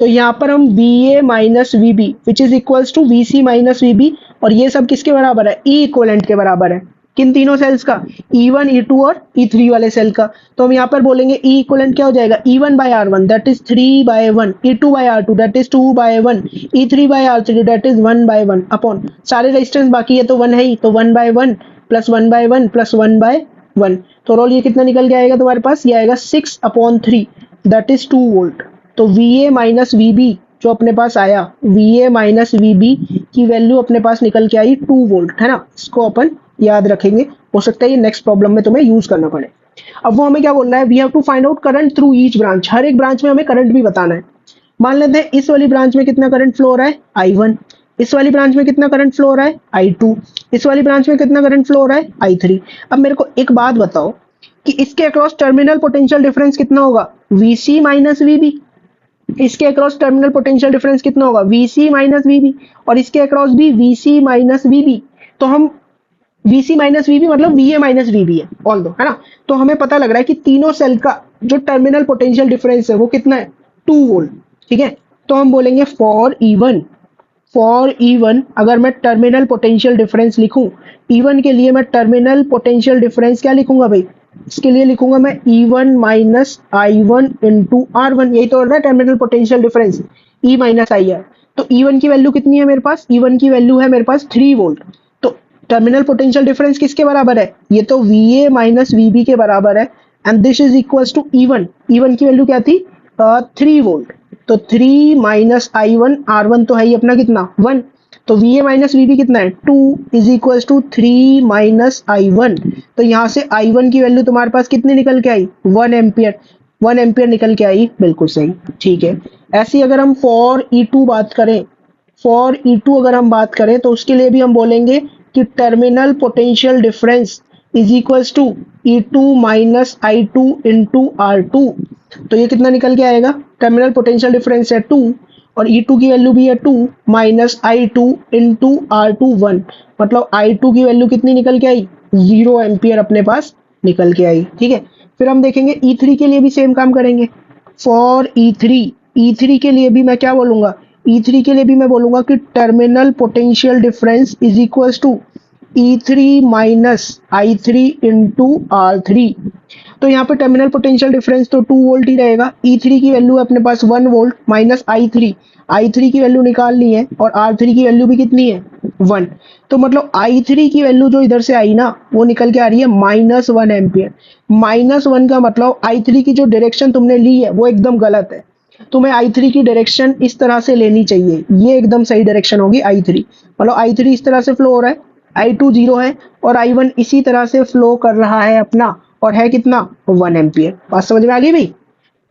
S1: तो यहाँ पर हम VA minus VB which is equals to VC minus VB, और ये सब किसके बराबर है, E इक्विवेलेंट के बराबर है। किन तीनों सेल्स का, E1 E2 और E3 वाले सेल का। तो हम यहाँ पर बोलेंगे E इक्विवेलेंट क्या हो जाएगा, E1 by R1 that is 3 by 1, E2 by R2 that is 2 by 1, E3 by R3 that is 1 by 1 upon सारे रेजिस्टेंस बाकी है तो 1 है ही, तो 1 by 1 plus 1 by 1 plus 1 by 1। तो रोल ये कितना निकल के आएगा तुम्हारे पास, ये आएगा 6 अपॉन 3 दैट इज 2 वोल्ट। तो VA माइनस VB जो अपने पास आया, VA माइनस VB की वैल्यू अपने पास निकल के आई 2 वोल्ट, है ना। इसको अपन याद रखेंगे, हो सकता है ये नेक्स्ट प्रॉब्लम में तुम्हें यूज करना पड़े। अब वो हमें क्या बोलना है, we have to find out current through each branch, हर एक ब्रांच में हमें करंट भी बताना है। मान लेते हैं इस वाली ब्रांच में कितना करंट फ्लो हो रहा है, I1, इस वाली ब्रांच में कितना करंट फ्लो हो रहा है, I2, इस वाली ब्रांच में कितना करंट फ्लो हो रहा है, I3। अब मेरे को एक बात बताओ कि इसके अक्रॉस टर्मिनल पोटेंशियल डिफरेंस कितना होगा, VC माइनस VB। इसके अक्रॉस टर्मिनल पोटेंशियल डिफरेंस कितना होगा, VC माइनस VB, और इसके अक्रॉस भी VC माइनस VB। तो हम VC माइनस VB मतलब VA माइनस VB है ऑल्दो, है ना। तो हमें पता लग रहा है कि तीनों सेल का जो टर्मिनल पोटेंशियल डिफरेंस है वो कितना है, 2 वोल्ट, ठीक है। तो हम बोलेंगे फॉर E1 अगर मैं टर्मिनल पोटेंशियल डिफरेंस लिखूं, E1 के लिए मैं टर्मिनल पोटेंशियल डिफरेंस क्या लिखूंगा भाई, इसके लिए लिखूंगा मैं E1 minus I1 into R1, यही तो होता है terminal potential difference, E minus IR। तो E1 की वैल्यू कितनी है मेरे पास, E1 की वैल्यू है मेरे पास 3 वोल्ट। तो टर्मिनल पोटेंशियल डिफरेंस किसके बराबर है, ये तो VA माइनस VB के बराबर है, and this is equals to E1 की वैल्यू क्या थी, 3 वोल्ट। तो 3 माइनस I1, R1 तो है ही अपना कितना 1, तो VA माइनस VB कितना है 2 is equals to 3 minus I1। तो यहाँ से I1 की वैल्यू तुम्हारे पास कितनी निकल के आई, 1 एम्पियर। 1 एम्पियर निकल के आई, बिल्कुल सही, ठीक है। ऐसी अगर हम फॉर E2 बात करें, फॉर E2 अगर हम बात करें तो उसके लिए भी हम बोलेंगे कि terminal potential difference is equals to E2 minus I2 into R2। तो ये कितना निकल के आएगा, टर्मिनल पोटेंशियल डिफरेंस है 2 और E2 की वैल्यू भी है 2 माइनस I2 इंटू R2 1, मतलब I2 की वैल्यू कितनी निकल के आई, 0 एम्पियर अपने पास निकल के आई, ठीक है। फिर हम देखेंगे E3 के लिए भी सेम काम करेंगे। फॉर E3 के लिए भी मैं क्या बोलूंगा, E3 के लिए भी मैं बोलूंगा कि terminal potential difference is equals to E3 minus I3 into R3। तो यहाँ पे टर्मिनल पोटेंशियल डिफरेंस तो 2 वोल्ट ही रहेगा। E3 की वैल्यू है अपने पास 1 वोल्ट माइनस I3 की वैल्यू निकालनी है और R3 की वैल्यू भी कितनी है, 1। तो मतलब I3 की वैल्यू जो इधर से आई ना वो निकल के आ रही है -1 एम्पियर। -1 का मतलब I3 की जो डायरेक्शन तुमने ली है वो एकदम गलत है। तुम्हें I3 की डायरेक्शन इस तरह से लेनी चाहिए, ये एकदम सही डायरेक्शन होगी I3। मतलब I3 इस तरह से फ्लो हो रहा है, I2 0 है और I1 इसी तरह से फ्लो कर रहा है अपना, और है कितना, 1 एम्पियर। बात समझ में आ गई भाई।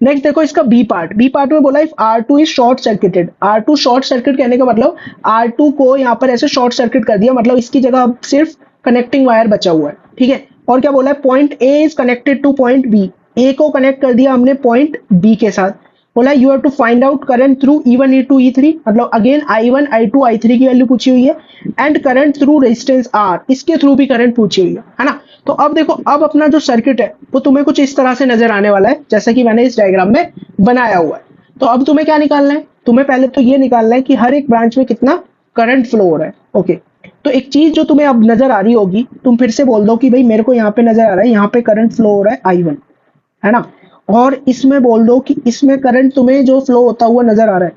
S1: नेक्स्ट देखो इसका बी पार्ट में बोला if R2 is short circuited. R2 short circuit कहने का मतलब R2 को यहाँ पर ऐसे शॉर्ट सर्किट कर दिया, मतलब इसकी जगह अब सिर्फ कनेक्टिंग वायर बचा हुआ है, ठीक है। और क्या बोला है, point A is connected to point B, A को कनेक्ट कर दिया हमने पॉइंट बी के साथ। बोला you have to find out current through E1 E2 E3, मतलब अगेन I1 I2 I3 की वैल्यू पूछी हुई है, and current through resistance R, इसके थ्रू भी करंट पूछी हुई है ना। तो अब देखो, अब अपना जो सर्किट है वो तुम्हें कुछ इस तरह से नजर आने वाला है जैसा कि मैंने इस डायग्राम में बनाया हुआ है। तो अब तुम्हें क्या निकालना है, तुम्हें पहले तो ये निकालना है कि हर एक ब्रांच में कितना करंट फ्लो हो रहा है, ओके। तो एक चीज जो तुम्हें अब नजर आ रही होगी, तुम फिर से बोल दो कि भाई मेरे को यहाँ पे नजर आ रहा है, यहाँ पे करंट फ्लो हो रहा है I1, है ना। और इसमें बोल दो कि इसमें करंट तुम्हें जो फ्लो होता हुआ नजर आ रहा है,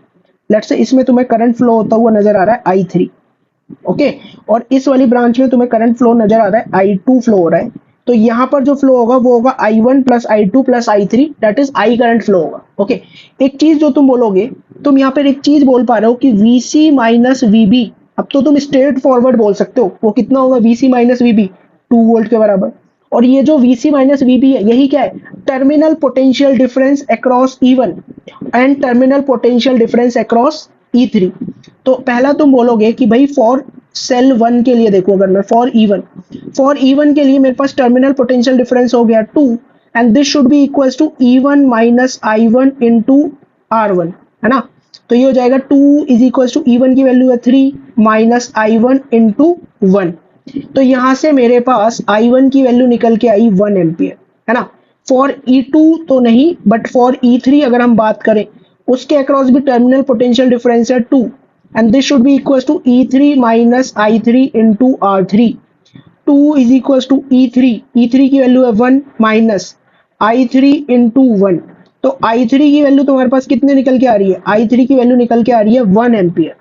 S1: लेट्स से इसमें तुम्हें करंट फ्लो होता हुआ नजर आ रहा है I3, ओके। और इस वाली ब्रांच में तुम्हें करंट फ्लो नजर आ रहा है I2 फ्लो हो रहा है। तो यहाँ पर जो फ्लो होगा वो होगा I1 plus I2 plus I3, that is I current flow होगा, ओके। एक चीज जो तुम बोलोगे, तुम यहाँ पर एक चीज बोल पा रहे हो कि VC माइनस VB, अब तो तुम स्ट्रेट फॉरवर्ड बोल सकते हो, वो कितना होगा, VC माइनस VB 2 वोल्ट के बराबर। और ये जो VC माइनस VB है यही क्या है, terminal potential difference across E1 and terminal potential difference across E3। तो पहला तुम बोलोगे कि भाई फॉर सेल 1 के लिए देखो, अगर मैं फॉर E1 के लिए मेरे पास टर्मिनल पोटेंशियल डिफरेंस हो गया 2 and this should be equals to E1 minus I1 into R1, है ना। तो ये हो जाएगा 2 इज इक्वल्स टू E1 की वैल्यू है 3 माइनस I1 इंटू 1। तो यहां से मेरे पास I1 की वैल्यू निकल के आई 1 एम्पियर, है ना। फॉर E2 तो नहीं, बट फॉर E3 अगर हम बात करें, उसके अक्रॉस भी टर्मिनल पोटेंशियल डिफरेंस है 2 and this should be equals to E3 minus I3 into R3। 2 is equals to E3 की वैल्यू है 1 माइनस I3 इंटू 1। तो I3 की वैल्यू तुम्हारे पास कितने निकल के आ रही है, I3 की वैल्यू निकल के आ रही है 1 एम्पियर,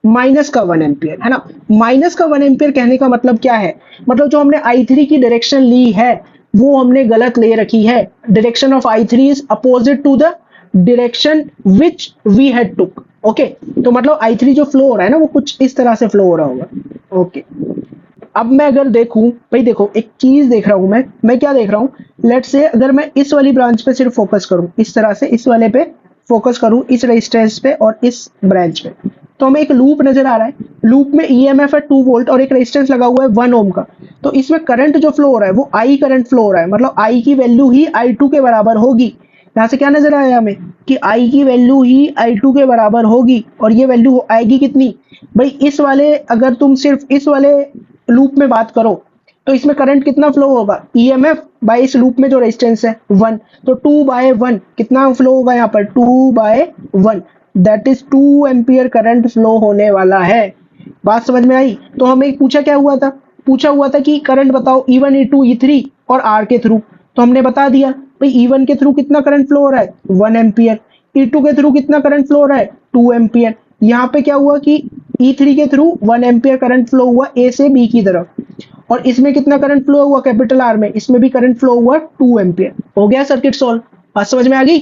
S1: माइनस का 1 एम्पियर, है ना। माइनस का 1 एम्पियर कहने का मतलब क्या है, मतलब जो हमने I3 की डायरेक्शन ली है वो हमने गलत ले रखी है। Direction of I3 is opposite to the direction which we had took, okay. तो मतलब I3 जो फ्लो हो रहा है ना वो कुछ इस तरह से फ्लो हो रहा होगा, ओके। अब मैं अगर देखूं, भाई देखो एक चीज देख रहा हूं मैं क्या देख रहा हूं, लेट्स से अगर मैं इस वाली ब्रांच पे सिर्फ फोकस करूं, इस तरह से इस वाले पे फोकस करूं, इस रेजिस्टेंस पे और इस ब्रांच पे, तो हमें एक लूप नजर आ रहा है। लूप में EMF है 2 वोल्ट और एक रेजिस्टेंस लगा हुआ है 1 ओम का। तो इसमें करंट जो फ्लो हो रहा है वो I करंट फ्लो हो रहा है, मतलब I की वैल्यू ही I2 के बराबर होगी। यहाँ से क्या नजर आया हमें कि I की वैल्यू ही I2 के बराबर होगी, और ये वैल्यू आएगी कितनी, भाई इस वाले, अगर तुम सिर्फ इस वाले लूप में बात करो तो इसमें करंट कितना फ्लो होगा, EMF बाय इस लूप में जो रेजिस्टेंस है 1, तो 2/1 कितना फ्लो होगा यहाँ पर, 2/1, that is 2 ampere current flow होने वाला है। बात समझ में आई। तो हमें पूछा क्या हुआ था, पूछा हुआ था कि करंट बताओ E1 E2 E3 और R के थ्रू, तो हमने बता दिया भाई E1 के थ्रू कितना करंट फ्लो हो रहा है 1 एम्पियर, E2 के थ्रू कितना करंट फ्लो हो रहा है 2 एम्पियर। यहाँ पे क्या हुआ कि E3 के थ्रू 1 एम्पियर करंट फ्लो हुआ A से B की तरफ, और इसमें कितना करंट फ्लो हुआ कैपिटल R में, इसमें भी करंट फ्लो हुआ 2 एम्पियर। हो गया सर्किट सॉल्व, बात समझ में आ गई।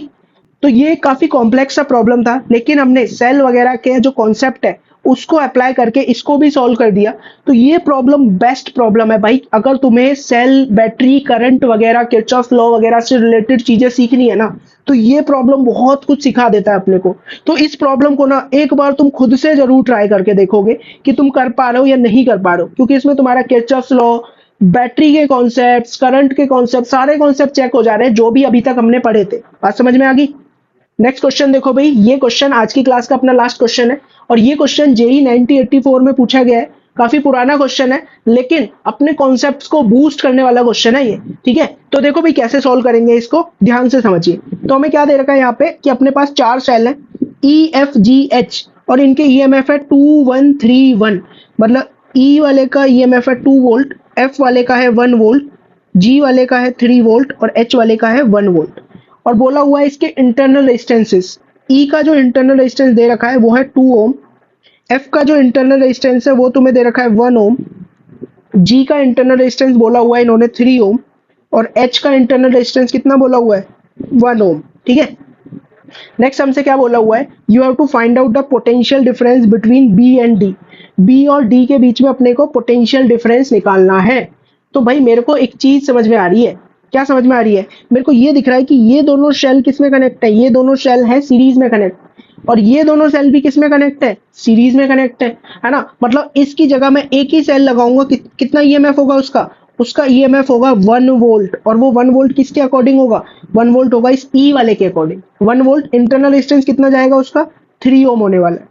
S1: तो ये काफी कॉम्प्लेक्स सा प्रॉब्लम था, लेकिन हमने सेल वगैरह के जो कॉन्सेप्ट है उसको अप्लाई करके इसको भी सॉल्व कर दिया, तो ये प्रॉब्लम बेस्ट प्रॉब्लम है भाई। अगर तुम्हें सेल, बैटरी, करंट वगैरह, किरचॉफ लॉ वगैरह से रिलेटेड चीजें सीखनी है ना, तो ये प्रॉब्लम बहुत कुछ सिखा देता है अपने को। तो इस प्रॉब्लम को ना एक बार तुम खुद से जरूर ट्राई करके देखोगे कि तुम कर पा रहे हो या नहीं कर पा रहे हो, क्योंकि इसमें तुम्हारा किरचॉफ लॉ, बैटरी के कॉन्सेप्ट्स, करंट के कॉन्सेप्ट, सारे कॉन्सेप्ट चेक हो जा रहे हैं जो भी अभी तक हमने पढ़े थे। बात समझ में आ गई? नेक्स्ट क्वेश्चन देखो भाई, ये क्वेश्चन आज की क्लास का अपना लास्ट क्वेश्चन है और ये क्वेश्चन जेई 1984 में पूछा गया है। काफी पुराना क्वेश्चन है लेकिन अपने कॉन्सेप्ट्स को बूस्ट करने वाला क्वेश्चन है ये, ठीक है। तो देखो भाई कैसे सॉल्व करेंगे इसको, ध्यान से समझिए। तो हमें क्या दे रखा है यहाँ पे कि अपने पास 4 सेल है ई एफ जी एच और इनके ईएमएफ है 2131, मतलब ई वाले का ईएमएफ है 2 वोल्ट, एफ वाले का है 1 वोल्ट, जी वाले का है 3 वोल्ट और एच वाले का है 1 वोल्ट। और बोला हुआ है इसके इंटरनल रेजिस्टेंसेस, ई का जो इंटरनल रेजिस्टेंस दे रखा है वो है 2 ओम, एफ का जो इंटरनल रेजिस्टेंस है वो तुम्हें दे रखा है 1 ओम, जी का इंटरनल रेजिस्टेंस बोला हुआ है इन्होंने 3 ओम और एच का इंटरनल रेजिस्टेंस कितना बोला हुआ है 1 ओम, ठीक है। नेक्स्ट हमसे क्या बोला हुआ है, you have to find out the potential difference between B and D, B और डी के बीच में अपने को पोटेंशियल डिफरेंस निकालना है। तो भाई मेरे को एक चीज समझ में आ रही है, क्या समझ में आ रही है, मेरे को ये दिख रहा है कि ये दोनों शेल किस में कनेक्ट है, ये दोनों शेल है सीरीज में कनेक्ट, और ये दोनों सेल भी किस में कनेक्ट है, सीरीज में कनेक्ट है ना। मतलब इसकी जगह मैं एक ही सेल लगाऊंगा, कितना ईएमएफ होगा उसका, उसका ईएमएफ होगा 1 वोल्ट, और वो 1 वोल्ट किसके अकॉर्डिंग होगा, 1 वोल्ट होगा इस ई वाले के अकॉर्डिंग। 1 वोल्ट इंटरनल रेजिस्टेंस कितना जाएगा उसका, 3 ओम होने वाला है।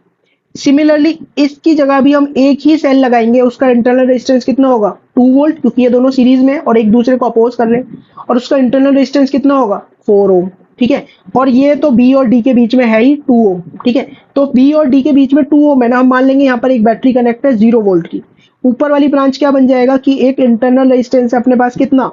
S1: सिमिलरली इसकी जगह भी हम एक ही सेल लगाएंगे, उसका इंटरनल रेजिस्टेंस कितना होगा 2 वोल्ट, क्योंकि ये दोनों सीरीज में और एक दूसरे को अपोज कर रहे हैं, और उसका इंटरनल रेजिस्टेंस कितना होगा 4 ओम, ठीक है। और ये तो बी और डी के बीच में है ही 2 ओम, ठीक है। तो बी और डी के बीच में 2 ओम है ना, हम मान लेंगे यहाँ पर एक बैटरी कनेक्ट है 0 वोल्ट की। ऊपर वाली ब्रांच क्या बन जाएगा कि एक इंटरनल रेजिस्टेंस है अपने पास कितना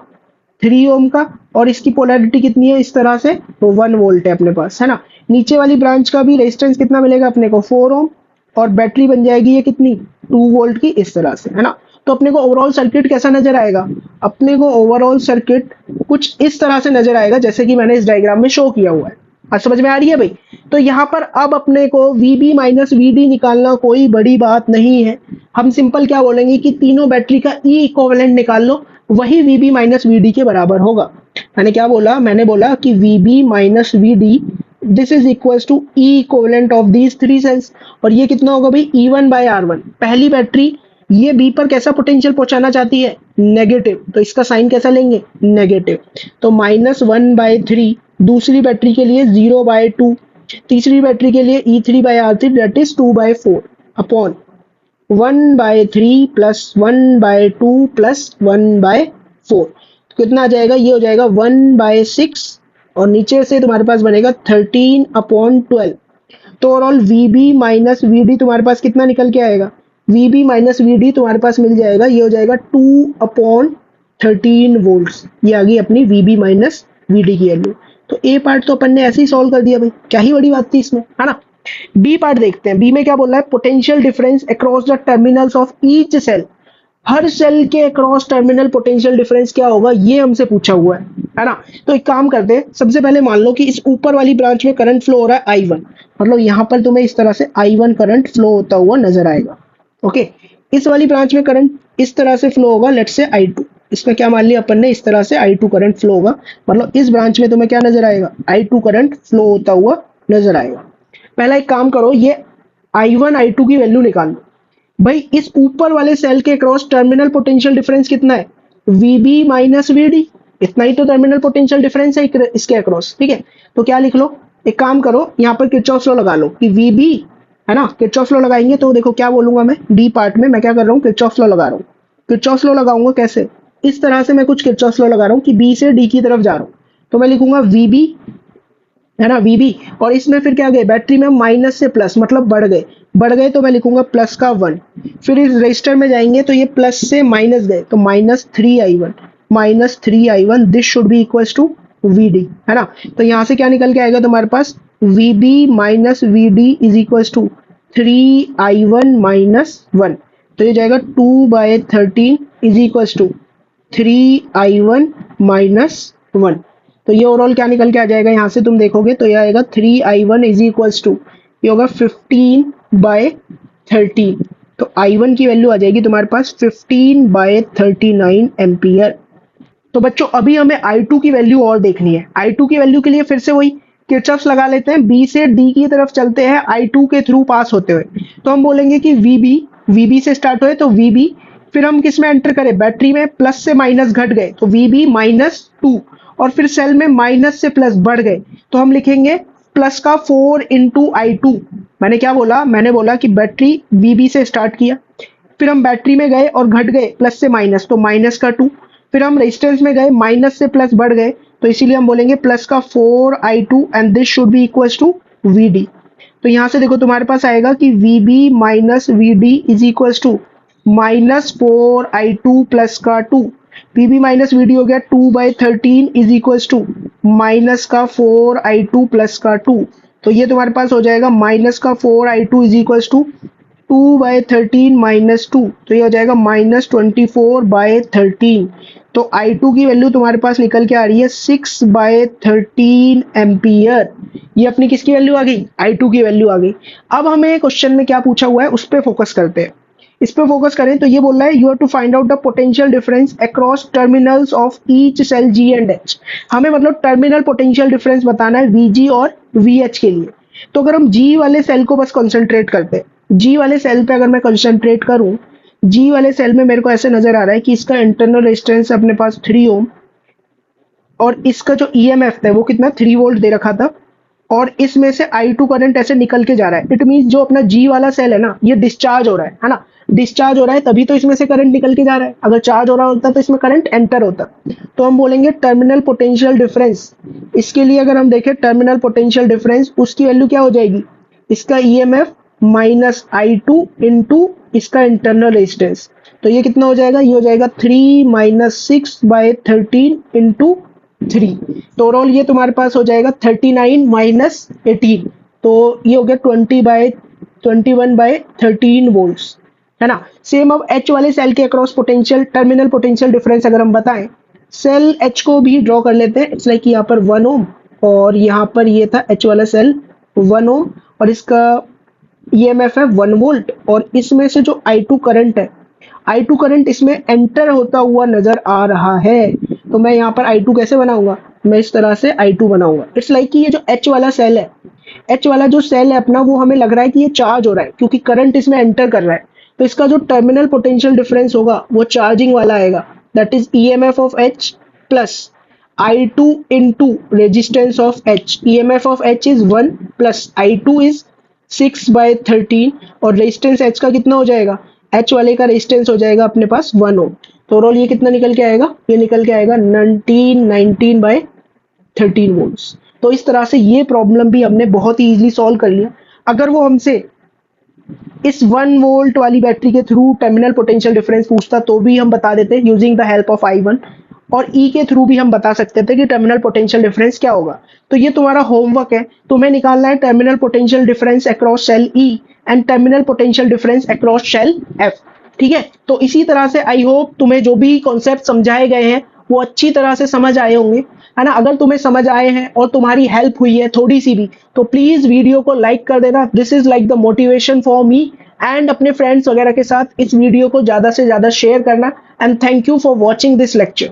S1: 3 ओम का, और इसकी पोलैरिटी कितनी है इस तरह से, तो 1 वोल्ट है अपने पास, है ना। नीचे वाली ब्रांच का भी रेजिस्टेंस कितना मिलेगा अपने को 4 ओम, और बैटरी बन जाएगी ये कितनी 2 वोल्ट की इस तरह से, है ना। तो अपने को ओवरऑल सर्किट कैसा नजर आएगा, अपने को ओवरऑल सर्किट कुछ इस तरह से नजर आएगा जैसे कि मैंने इस डायग्राम में शो किया हुआ है। आज समझ में आ रही है भाई। तो यहाँ पर अब अपने को VB माइनस VD निकालना कोई बड़ी बात नहीं है। हम सिंपल क्या बोलेंगे कि तीनों बैटरी का ई इक्विवेलेंट निकाल लो, वही VB माइनस VD के बराबर होगा। मैंने क्या बोला, मैंने बोला कि VB minus VD this is equals to E equivalent of these 3 cells, और ये कितना होगा भाई E1 बाय R1। पहली बैटरी ये बी पर कैसा पोटेंशियल पहुंचाना चाहती है, नेगेटिव, तो इसका साइन कैसा लेंगे, नेगेटिव, तो -1/3। दूसरी बैटरी के लिए 0/2, तीसरी बैटरी के लिए E3 by R3 that is 2/4 upon 1/3 plus 1/2 plus 1/4, तो कितना आ जाएगा, ये हो जाएगा 1/6, और नीचे से तुम्हारे पास बनेगा 13/12। तो ओवरऑल VB माइनस VD तुम्हारे पास कितना निकल के आएगा, VB माइनस VD तुम्हारे पास मिल जाएगा, ये हो जाएगा 2/13 वोल्ट्स। ये आ गई अपनी VB माइनस VD की वैल्यू। तो ए पार्ट तो अपन ने ऐसे ही सॉल्व कर दिया भाई, क्या ही बड़ी बात थी इसमें, है ना। बी पार्ट देखते हैं, बी में क्या बोल रहा है, potential difference across the terminals of each cell. हर सेल के अक्रॉस टर्मिनल पोटेंशियल डिफरेंस क्या होगा, ये हमसे पूछा हुआ है ना। तो एक काम करते हैं, सबसे पहले मान लो कि इस ऊपर वाली ब्रांच में करंट फ्लो हो रहा है I1, मतलब यहाँ पर तुम्हें इस तरह से I1 करंट फ्लो होता हुआ नजर आएगा। ओके, इस वाली ब्रांच में करंट इस तरह से फ्लो होगा, लेट्स से I2, इसमें क्या मान लिया अपन ने, इस तरह से I2 करंट फ्लो होगा, मतलब इस ब्रांच में तुम्हें क्या नजर आएगा, I2 करंट फ्लो होता हुआ नजर आएगा। पहला एक काम करो, ये I1 I2 की वैल्यू निकालो भाई। इस ऊपर वाले सेल के क्रॉस टर्मिनल पोटेंशियल डिफरेंस कितना है, VB माइनस VD, इतना ही तो टर्मिनल पोटेंशियल डिफरेंस है इसके अक्रॉस, ठीक है। तो क्या लिख लो, एक काम करो, यहाँ पर किरचॉफ लॉ लगा लो कि VB, है ना, किरचॉफ लॉ लगाएंगे तो देखो क्या बोलूंगा मैं, डी पार्ट में मैं क्या कर रहा हूँ, किरचॉफ लॉ लगा रहा हूँ। किरचॉफ लॉ लगाऊंगा कैसे, इस तरह से मैं कुछ किरचॉफ लॉ लगा रहा हूँ कि बी से डी की तरफ जा रहा हूँ, तो मैं लिखूंगा VB, है ना, VB, और इसमें फिर क्या गए, बैटरी में माइनस से प्लस, मतलब बढ़ गए तो मैं लिखूंगा प्लस का 1। फिर इस रजिस्टर में जाएंगे तो ये प्लस से माइनस गए तो -3I1 this should be equals to VD, है ना। तो यहाँ से क्या निकल के आएगा तुम्हारे पास, VB minus VD is equals to 3I1 minus 1, तो ये जाएगा 2/13 is equals to 3I1 minus 1। तो ये ओवरऑल क्या निकल के आ जाएगा, यहाँ से तुम देखोगे तो ये आएगा 3I1 इज इक्वल्स टू, ये होगा 15/13, 13। तो I1 की वैल्यू आ जाएगी तुम्हारे पास 15/39 एम्पियर। तो बच्चों अभी हमें I2 की वैल्यू और देखनी है। I2 की वैल्यू के लिए फिर से वही किरचॉफ्स लगा लेते हैं। B से D की तरफ चलते हैं I2 के थ्रू पास होते हुए। तो हम बोलेंगे कि VB से स्टार्ट हुए तो VB, फिर हम किस में एंटर करें, बैटरी में, प्लस से माइनस घट गए तो VB -2, और फिर सेल में माइनस से प्लस बढ़ गए तो हम लिखेंगे प्लस का 4 इंटू I2। मैंने क्या बोला, मैंने बोला कि बैटरी VB से स्टार्ट किया, फिर हम बैटरी में गए और घट गए प्लस से माइनस तो माइनस का 2, फिर हम रेजिस्टेंस में गए माइनस से प्लस बढ़ गए तो इसीलिए हम बोलेंगे प्लस का 4I2 and this should be equals to VD। तो यहाँ से देखो तुम्हारे पास आएगा कि VB minus VD is equals to -4I2 plus का 2। VB माइनस VD हो गया 2/13 इज इक्वल्स टू माइनस का 4I2 प्लस का 2। तो ये तुम्हारे पास हो जाएगा माइनस का 4I2 इज इक्वल्स टू 2/13 -2, तो ये हो जाएगा -24/13। तो I2 की वैल्यू तुम्हारे पास निकल के आ रही है 6/13 एम्पियर। ये अपनी किसकी वैल्यू आ गई, I2 की वैल्यू आ गई। अब हमें क्वेश्चन में क्या पूछा हुआ है उस पर फोकस करते हैं। इस पे फोकस करें तो ये बोल रहा है you have to find out the potential difference across terminals of each cell G and H। हमें मतलब टर्मिनल पोटेंशियल डिफरेंस बताना है VG और VH के लिए। तो अगर हम G वाले सेल को बस कंसंट्रेट करते हैं, G वाले सेल पे अगर मैं कंसंट्रेट करूं, G वाले सेल में मेरे को ऐसे नजर आ रहा है कि इसका इंटरनल रेजिस्टेंस अपने पास 3 ओम, और इसका जो EMF है वो कितना 3 वोल्ट दे रखा था, और इसमें से I2 करंट ऐसे निकल के जा रहा है। इट मींस जो अपना G वाला सेल है ना, ये डिस्चार्ज हो रहा है ना, डिस्चार्ज हो रहा है तभी तो इसमें से करंट निकल के जा रहा है। अगर चार्ज हो रहा होता तो इसमें करंट एंटर होता। तो हम बोलेंगे टर्मिनल पोटेंशियल डिफरेंस। इसके लिए अगर हम देखें टर्मिनल पोटेंशियल डिफरेंस, उसकी वैल्यू क्या हो जाएगी, इसका EMF माइनस I2 इंटू इसका इंटरनल रेजिस्टेंस। तो ये कितना हो जाएगा, ये हो जाएगा 3 - 6/13 इंटू 3। तो ओवरऑल ये तुम्हारे पास हो जाएगा 39 - 18, तो ये हो गया 21/13 वोल्ट्स, है ना। सेम अब H वाले सेल के across potential terminal potential difference अगर हम बताएं, सेल H को भी ड्रॉ कर लेते हैं। इट्स लाइक यहाँ पर 1 ओम और यहाँ पर ये था H वाला सेल 1 ओम, और इसका EMF है 1 वोल्ट, और इसमें से जो I2 करंट है, I2 करंट इसमें एंटर होता हुआ नजर आ रहा है। तो मैं यहाँ पर I2 कैसे बनाऊंगा, मैं इस तरह से I2 बनाऊंगा। इट्स लाइक कि ये जो H वाला सेल है, H वाला जो सेल है अपना, वो हमें लग रहा है कि ये चार्ज हो रहा है क्योंकि करंट इसमें एंटर कर रहा है। तो इसका जो टर्मिनल पोटेंशियल डिफरेंस होगा वो चार्जिंग वाला आएगा, that is EMF of H plus I2 into resistance of H। EMF of H is 1 plus I2 is 6/13, और रेजिस्टेंस H का कितना हो जाएगा, H वाले का रेजिस्टेंस हो जाएगा अपने पास 1 ओम। तो ओवरऑल ये कितना निकल के आएगा, ये निकल के आएगा 19/13 वोल्ट्स। तो इस तरह से ये प्रॉब्लम भी हमने बहुत ही इजीली सॉल्व कर लिया। अगर वो हमसे इस 1 वोल्ट वाली बैटरी के थ्रू टर्मिनल पोटेंशियल डिफरेंस पूछता तो भी हम बता देते using the help of I1, और E के थ्रू भी हम बता सकते थे कि टर्मिनल पोटेंशियल डिफरेंस क्या होगा। तो ये तुम्हारा होमवर्क है, तुम्हें निकालना है terminal potential difference across cell E and terminal potential difference across cell F। ठीक है, तो इसी तरह से आई होप तुम्हें जो भी कॉन्सेप्ट समझाए गए हैं वो अच्छी तरह से समझ आए होंगे, है ना। अगर तुम्हें समझ आए हैं और तुम्हारी हेल्प हुई है थोड़ी सी भी, तो प्लीज वीडियो को लाइक कर देना। This is like the motivation for me, and अपने फ्रेंड्स वगैरह के साथ इस वीडियो को ज्यादा से ज्यादा शेयर करना। And thank you for watching this lecture.